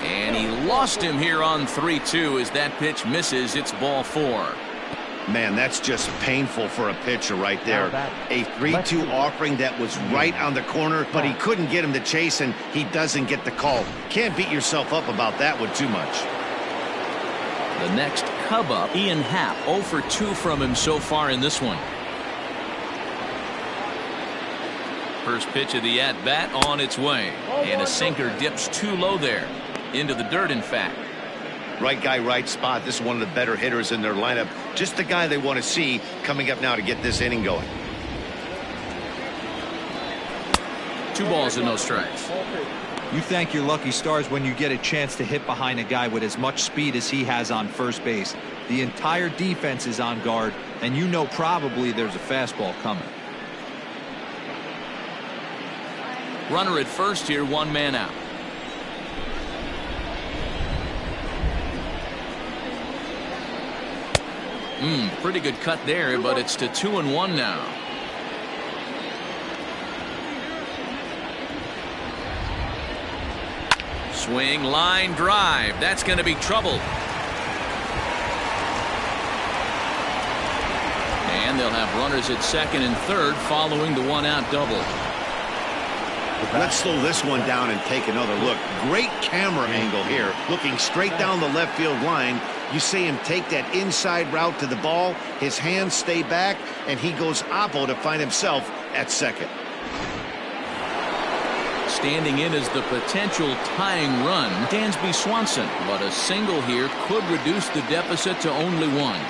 And he lost him here on 3-2 as that pitch misses. It's ball 4. Man, that's just painful for a pitcher right there. A 3-2 offering that was right on the corner, but he couldn't get him to chase, and he doesn't get the call. Can't beat yourself up about that one too much. The next Cub up, Ian Happ, 0 for 2 from him so far in this one. First pitch of the at-bat on its way. And a sinker dips too low there. Into the dirt, in fact. Right guy, right spot. This is one of the better hitters in their lineup. Just the guy they want to see coming up now to get this inning going. 2 balls and no strikes. You thank your lucky stars when you get a chance to hit behind a guy with as much speed as he has on first base. The entire defense is on guard, and you know probably there's a fastball coming. Runner at first here, 1 man out. Pretty good cut there, but it's to 2-1 now. Swing, line drive. That's going to be trouble. And they'll have runners at second and third following the 1-out double. Let's slow this one down and take another look. Great camera angle here. Looking straight down the left field line. You see him take that inside route to the ball. His hands stay back, and he goes oppo to find himself at second. Standing in as the potential tying run, Dansby Swanson. But a single here could reduce the deficit to only 1.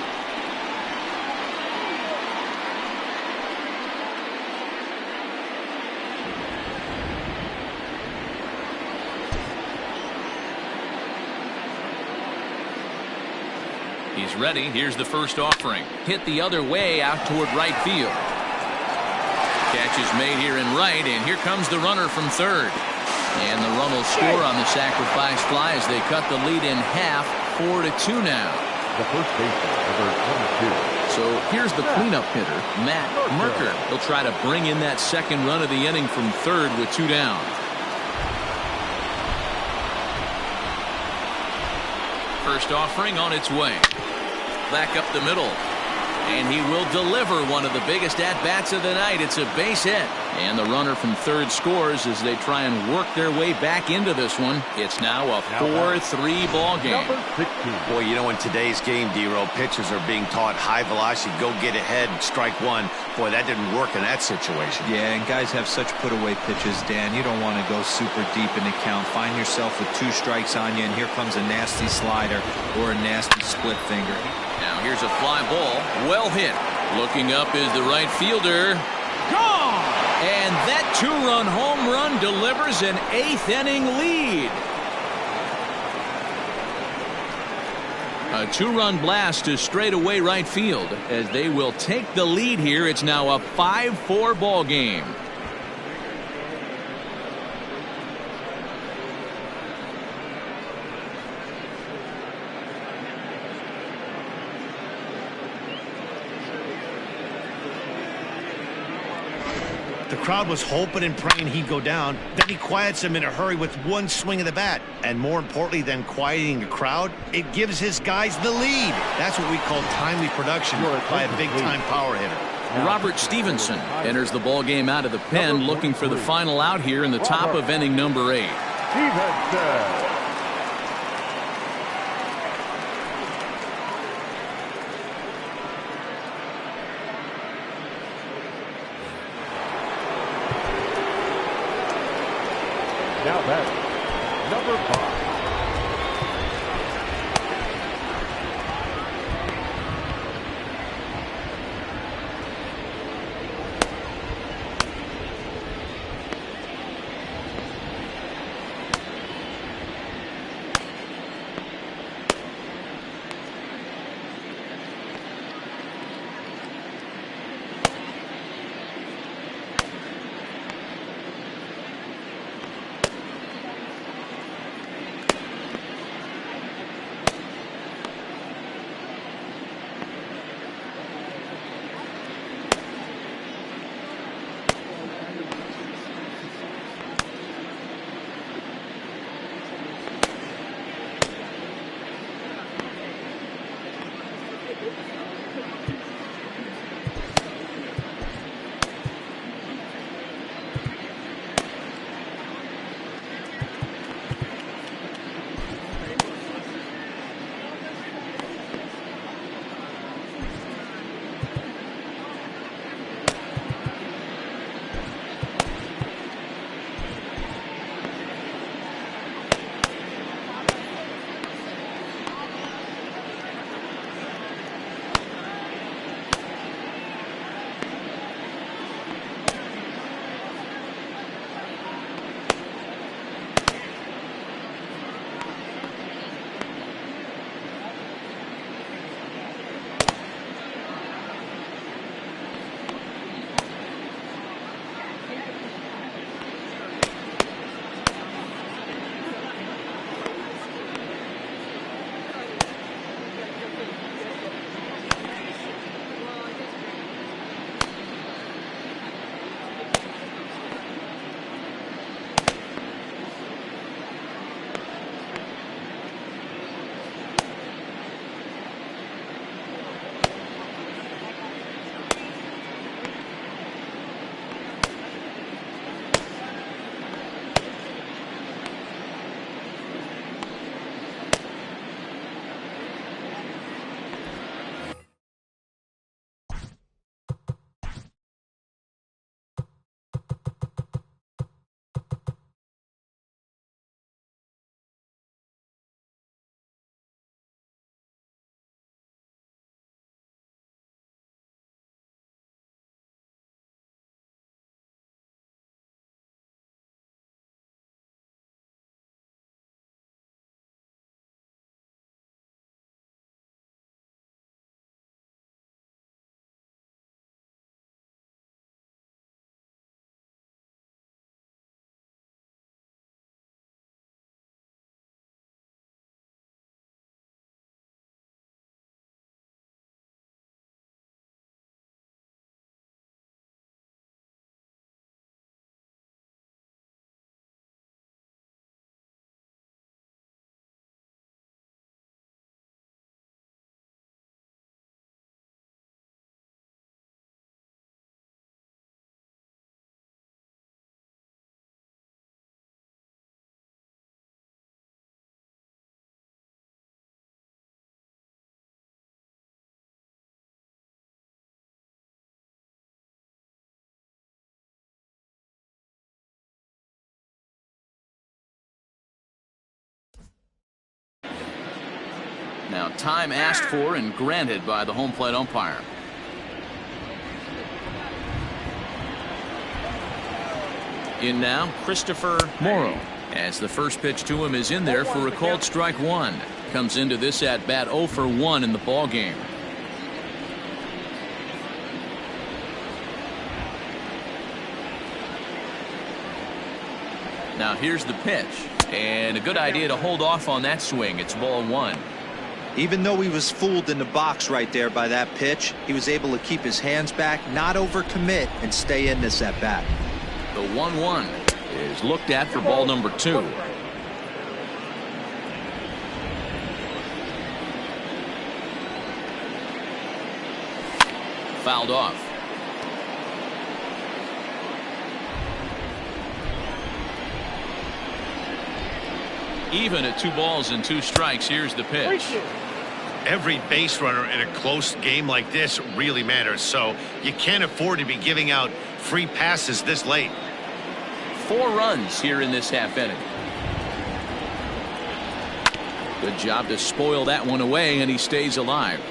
He's ready. Here's the first offering. Hit the other way out toward right field. Catch is made here in right, and here comes the runner from third. And the run will score on the sacrifice fly as they cut the lead in half, 4-2 now. The first baseman, number 22. So here's the cleanup hitter, Matt Merker. He'll try to bring in that second run of the inning from third with 2 down. First offering on its way. Back up the middle. And he will deliver one of the biggest at-bats of the night. It's a base hit. And the runner from third scores as they try and work their way back into this one. It's now a 4-3 ball game. Boy, you know, in today's game, D-Row, pitchers are being taught high velocity, go get ahead, strike one. Boy, that didn't work in that situation. Yeah, and guys have such put-away pitches, Dan. You don't want to go super deep in the count. Find yourself with 2 strikes on you, and here comes a nasty slider or a nasty split finger. Now here's a fly ball. Well hit. Looking up is the right fielder. Gone! And that 2-run home run delivers an 8th inning lead. A 2-run blast to straightaway right field as they will take the lead here. It's now a 5-4 ball game. The crowd was hoping and praying he'd go down. Then he quiets him in a hurry with 1 swing of the bat. And more importantly than quieting the crowd, it gives his guys the lead. That's what we call timely production by a big-time power hitter. Robert Stevenson enters the ball game out of the pen, looking for the final out here in the top of inning number 8. Stevenson. Now that's number 5. Now, time asked for and granted by the home plate umpire. In now, Christopher Morrow, as the first pitch to him is in there for a called strike one. Comes into this at bat 0 for 1 in the ball game. Now here's the pitch, and a good idea to hold off on that swing. It's ball 1. Even though he was fooled in the box right there by that pitch, he was able to keep his hands back, not overcommit, and stay in this at bat. The 1-1 is looked at for ball number 2. Fouled off. Even at 2 balls and 2 strikes. Here's the pitch. Every base runner in a close game like this really matters, so you can't afford to be giving out free passes this late. 4 runs here in this half inning. Good job to spoil that one away, and he stays alive.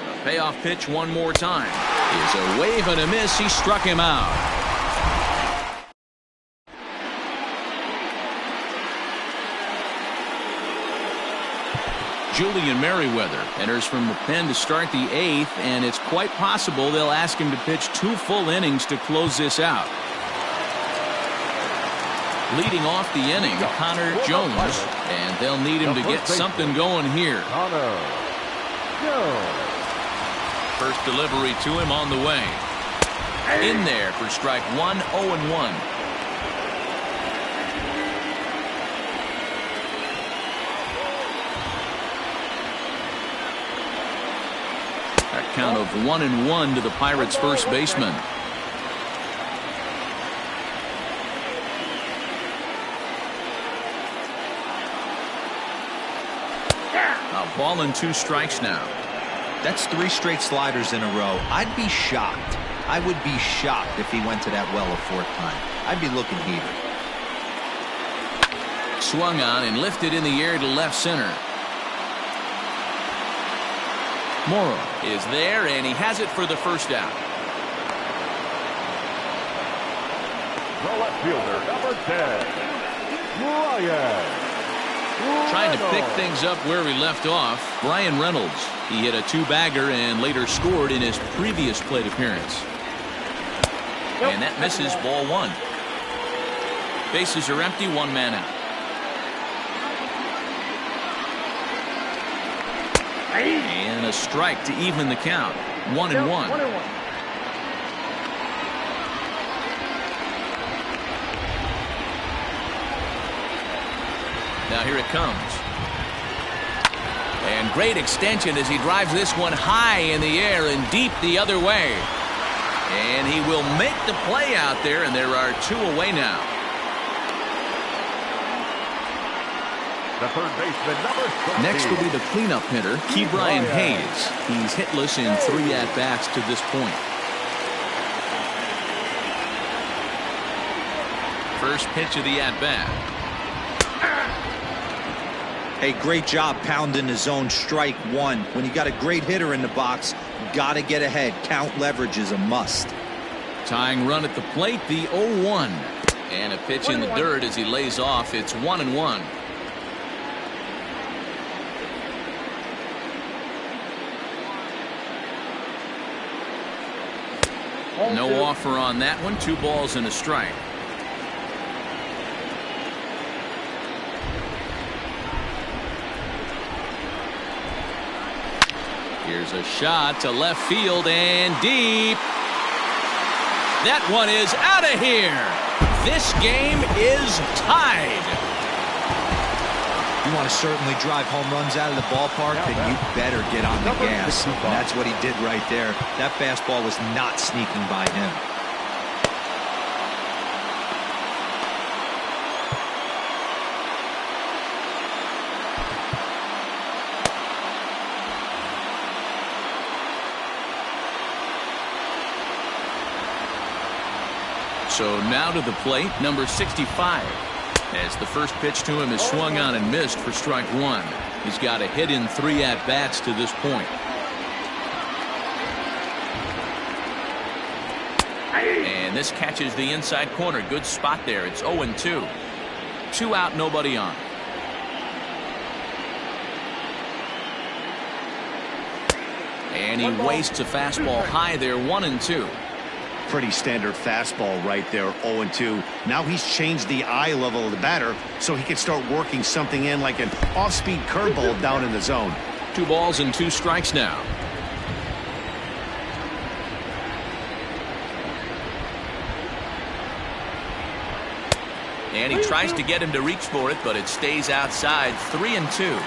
A payoff pitch one more time. Is a wave and a miss. He struck him out. Julian Merriweather enters from the pen to start the 8th, and it's quite possible they'll ask him to pitch 2 full innings to close this out. Leading off the inning, Connor Jones, and they'll need him to get something going here. Connor Jones. First delivery to him on the way. In there for strike 1, 0-1. A count of 1-1 to the Pirates' first baseman. A ball and 2 strikes now. That's 3 straight sliders in a row. I'd be shocked. I would be shocked if he went to that well a 4th time. I'd be looking heated. Swung on and lifted in the air to left center. Morrow is there, and he has it for the first out. The left fielder, number 10, Ryan. Trying to pick things up where he left off, Brian Reynolds. He hit a 2-bagger and later scored in his previous plate appearance. And that misses ball 1. Bases are empty, 1 man out. And a strike to even the count. 1-1. Now here it comes. And great extension as he drives this one high in the air and deep the other way. And he will make the play out there, and there are 2 away now. The third baseman, number 20. Next will be the cleanup hitter, Ke'Bryan Hayes. He's hitless in 3 at-bats to this point. First pitch of the at-bat. Hey, great job pounding the zone strike 1. When you got a great hitter in the box, got to get ahead. Count leverage is a must. Tying run at the plate, the 0-1. And a pitch in the dirt as he lays off. It's 1-1. No offer on that one. 2 balls and a strike. Here's a shot to left field and deep. That one is out of here. This game is tied. You want to certainly drive home runs out of the ballpark, then you better get on the gas. And that's what he did right there. That fastball was not sneaking by him. So now to the plate, number 65. As the first pitch to him is swung on and missed for strike one. He's got a hit in 3 at-bats to this point. And this catches the inside corner. Good spot there. It's 0-2. 2 out, nobody on. And he wastes a fastball high there, 1-2. Pretty standard fastball right there, 0-2. Now he's changed the eye level of the batter so he can start working something in like an off-speed curveball down in the zone. 2 balls and 2 strikes now. And he tries to get him to reach for it, but it stays outside. 3-2.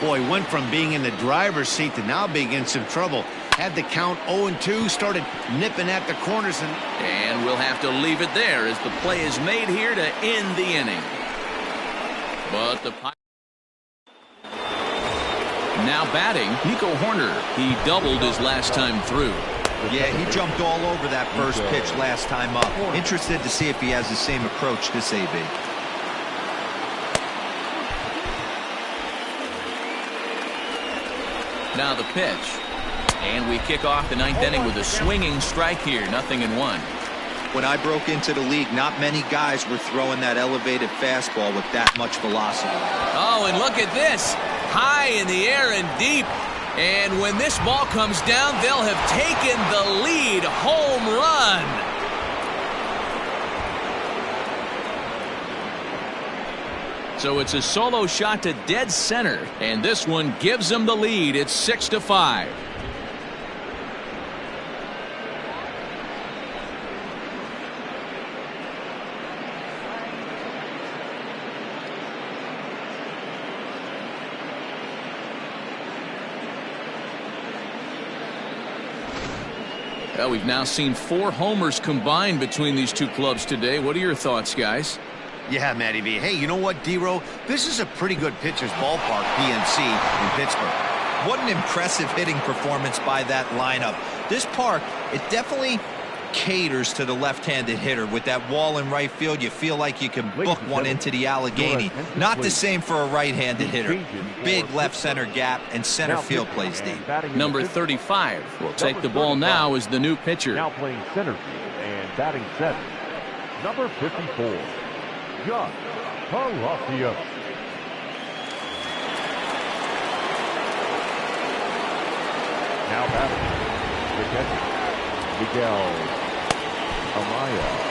Boy, went from being in the driver's seat to now being in some trouble. Had the count 0-2, started nipping at the corners. And we'll have to leave it there as the play is made here to end the inning. But the now batting, Nico Horner. He doubled his last time through. Yeah, he jumped all over that first pitch last time up. Interested to see if he has the same approach this AB. Now the pitch. And we kick off the 9th inning with a swinging strike here. 0-1. When I broke into the league, not many guys were throwing that elevated fastball with that much velocity. Oh, and look at this. High in the air and deep. And when this ball comes down, they'll have taken the lead. Home run. So it's a solo shot to dead center. And this one gives them the lead. It's 6-5. Well, we've now seen 4 homers combined between these two clubs today. What are your thoughts, guys? Yeah, Matty V. Hey, you know what, D-Row? This is a pretty good pitcher's ballpark, PNC, in Pittsburgh. What an impressive hitting performance by that lineup. This park, it definitely caters to the left-handed hitter. With that wall in right field, you feel like you can book one into the Allegheny. Not the same for a right-handed hitter. Big left center gap and center field plays deep. Number 35 will take the ball now as the new pitcher. Now playing center field and batting center, number 54, John Palacios. Now batting, the catcher, Miguel Amaya.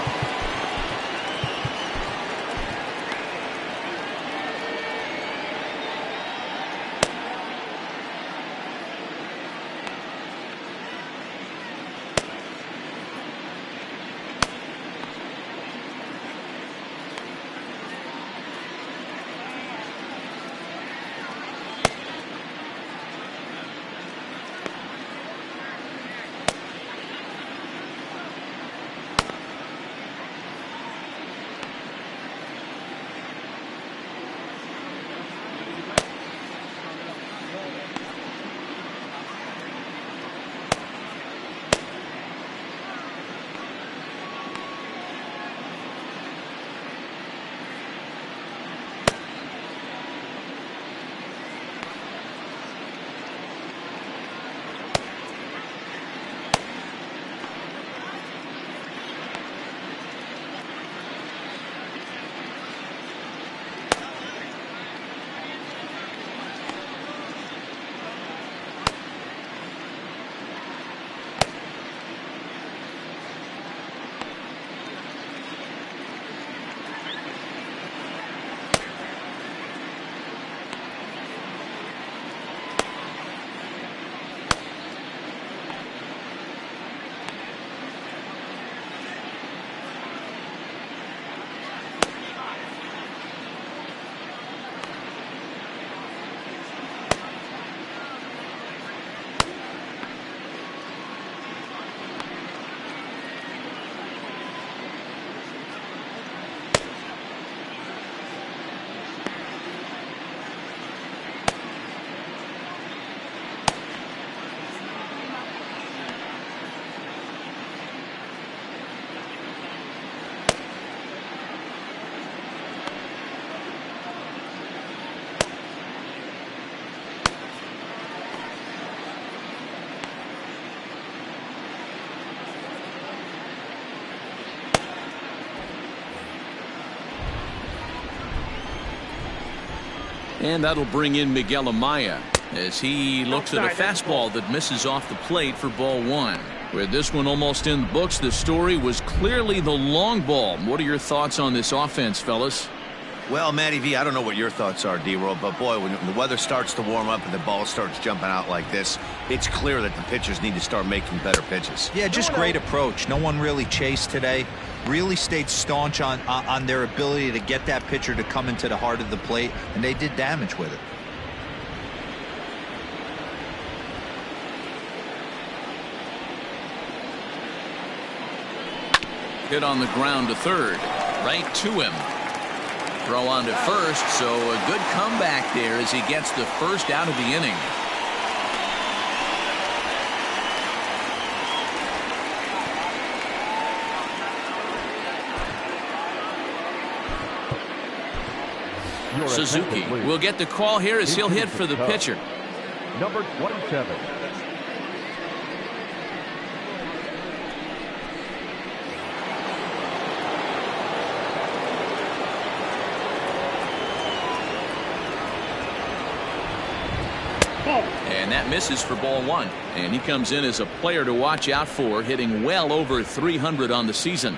And that'll bring in Miguel Amaya as he looks at a fastball that misses off the plate for ball one. With this one almost in the books, the story was clearly the long ball. What are your thoughts on this offense, fellas? Well, Matty V, I don't know what your thoughts are, D-Roll, but boy, when the weather starts to warm up and the ball starts jumping out like this, it's clear that the pitchers need to start making better pitches. Yeah, just great approach. No one really chased today. Really stayed staunch on their ability to get that pitcher to come into the heart of the plate, and they did damage with it. Hit on the ground to third, right to him. Throw on to first, so a good comeback there as he gets the first out of the inning. Suzuki will get the call here as he'll hit for the pitcher. Number 27. And that misses for ball one. And he comes in as a player to watch out for, hitting well over 300 on the season.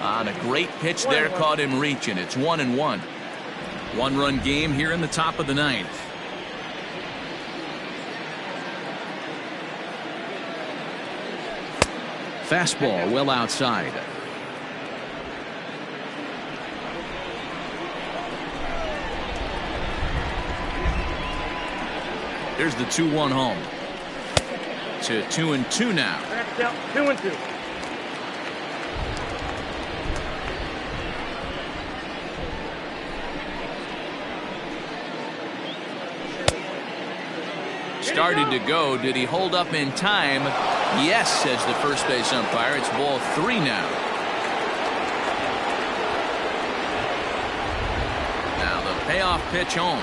On a great pitch there, caught him reaching. It's 1-1. One-run game here in the top of the ninth. Fastball well outside. Here's the 2-1 home. To 2-2 now. 2-2. Started to go. Did he hold up in time? Yes, says the first base umpire. It's ball three now. Now the payoff pitch home.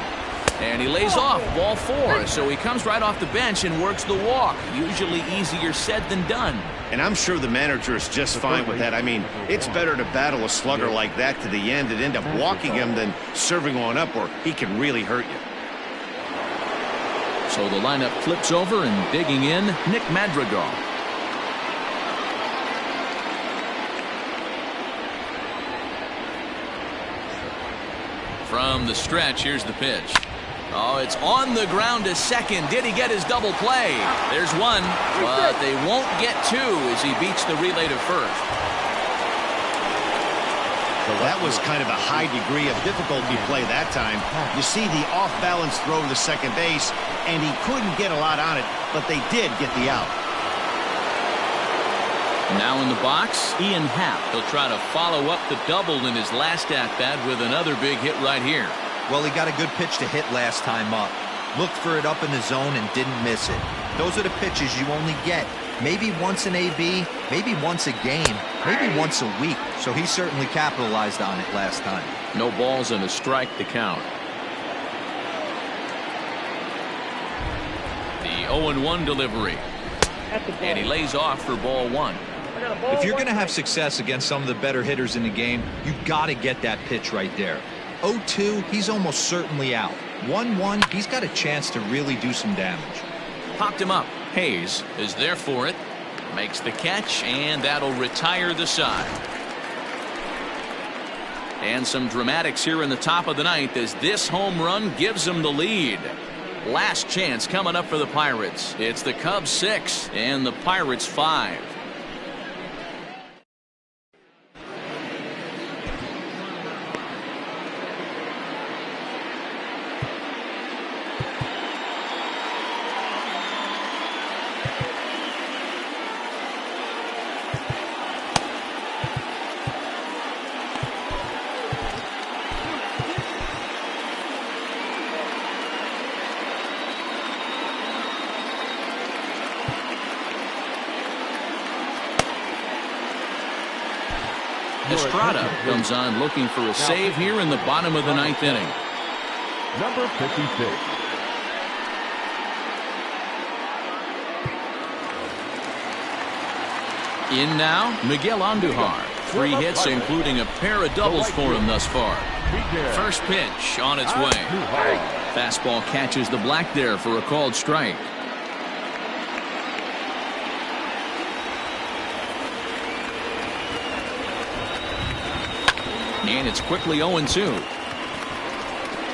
And he lays off ball four. So he comes right off the bench and works the walk. Usually easier said than done. And I'm sure the manager is just fine with that. I mean, it's better to battle a slugger like that to the end and end up walking him than serving on up where he can really hurt you. So the lineup flips over and digging in, Nick Madrigal. From the stretch, here's the pitch. Oh, it's on the ground to second. Did he get his double play? There's one, but they won't get two as he beats the relay to first. That was kind of a high degree of difficulty play that time. You see the off-balance throw to second base, and he couldn't get a lot on it, but they did get the out. Now in the box, Ian Happ. He'll try to follow up the double in his last at-bat with another big hit right here. Well, he got a good pitch to hit last time up. Looked for it up in the zone and didn't miss it. Those are the pitches you only get. Maybe once an AB, maybe once a game, maybe once a week. So he certainly capitalized on it last time. No balls and a strike to count. The 0-1 delivery. And he lays off for ball one. If you're going to have success against some of the better hitters in the game, you've got to get that pitch right there. 0-2, he's almost certainly out. 1-1, he's got a chance to really do some damage. Popped him up. Hayes is there for it. Makes the catch, and that'll retire the side. And some dramatics here in the top of the ninth as this home run gives them the lead. Last chance coming up for the Pirates. It's the Cubs 6 and the Pirates 5. Estrada comes on looking for a save here in the bottom of the ninth inning. Number 56. In now, Miguel Andujar. 3 hits, including a pair of doubles for him thus far. First pitch on its way. Fastball catches the black there for a called strike. And it's quickly 0-2.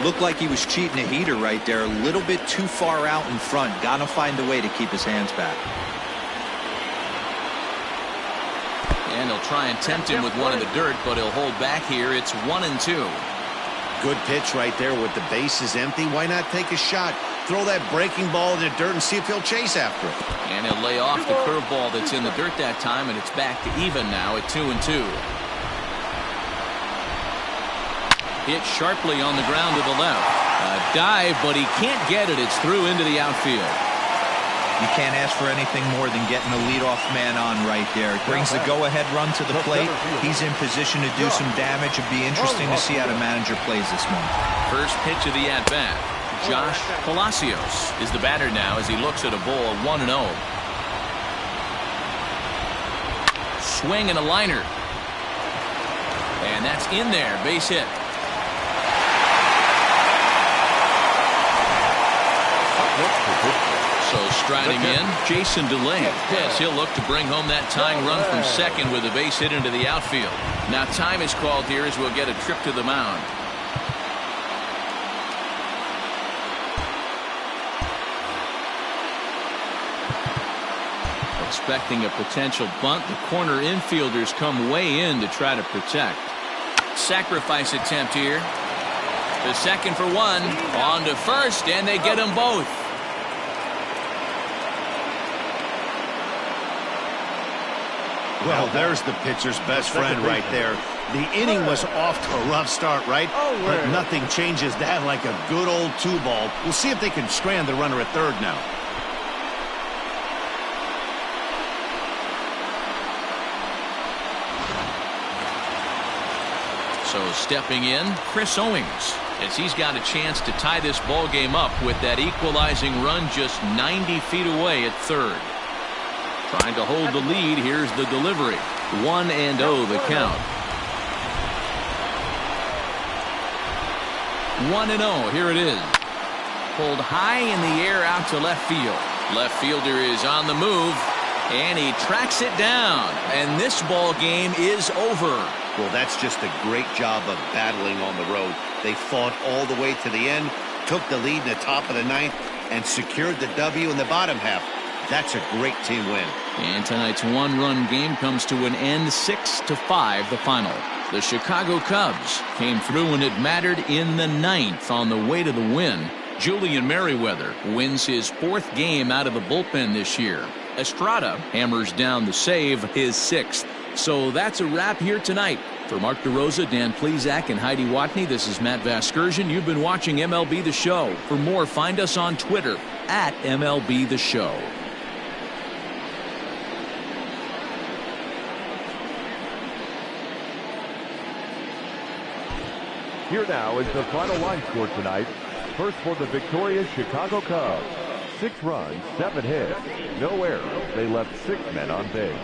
Looked like he was cheating a heater right there. A little bit too far out in front. Gotta find a way to keep his hands back. And he'll try and tempt him with one in the dirt, but he'll hold back here. It's 1-2. Good pitch right there with the bases empty. Why not take a shot? Throw that breaking ball in the dirt and see if he'll chase after it. And he'll lay off the curveball that's in the dirt that time, and it's back to even now at 2-2. Hit sharply on the ground to the left. A dive, but he can't get it. It's through into the outfield. You can't ask for anything more than getting the leadoff man on right there. It brings the go-ahead run to the plate. He's in position to do some damage. It'd be interesting to see how the manager plays this one. First pitch of the at-bat. Josh Palacios is the batter now as he looks at a ball 1-0. Swing and a liner. And that's in there. Base hit. So striding in, Jason DeLay. Yes, he'll look to bring home that tying run from second with a base hit into the outfield. Now time is called here as we'll get a trip to the mound. Expecting a potential bunt, the corner infielders come way in to try to protect. Sacrifice attempt here. The second for one, on to first, and they get them both. Well, there's the pitcher's best friend right there. The inning was off to a rough start, right? But nothing changes that like a good old 2-ball. We'll see if they can strand the runner at third now. So stepping in, Chris Owings, as he's got a chance to tie this ball game up with that equalizing run just 90 feet away at third. Trying to hold the lead. Here's the delivery. 1-0 the count. 1-0. Here it is. Pulled high in the air out to left field. Left fielder is on the move, and he tracks it down. And this ball game is over. Well, that's just a great job of battling on the road. They fought all the way to the end, took the lead in the top of the ninth, and secured the W in the bottom half. That's a great team win. And tonight's one-run game comes to an end, 6-5 the final. The Chicago Cubs came through when it mattered in the ninth on the way to the win. Julian Merriweather wins his 4th game out of the bullpen this year. Estrada hammers down the save, his 6th. So that's a wrap here tonight. For Mark DeRosa, Dan Plesac, and Heidi Watney, this is Matt Vasgersian. You've been watching MLB The Show. For more, find us on Twitter at MLB The Show. Here now is the final line score tonight. First for the victorious Chicago Cubs. 6 runs, 7 hits, no errors. They left 6 men on base.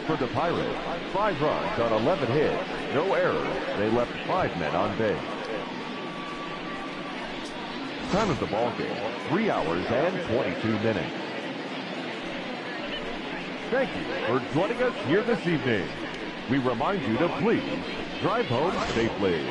For the Pirates, 5 runs on 11 hits, no errors. They left 5 men on base. Time of the ball game, 3 hours and 22 minutes. Thank you for joining us here this evening. We remind you to please drive home safely.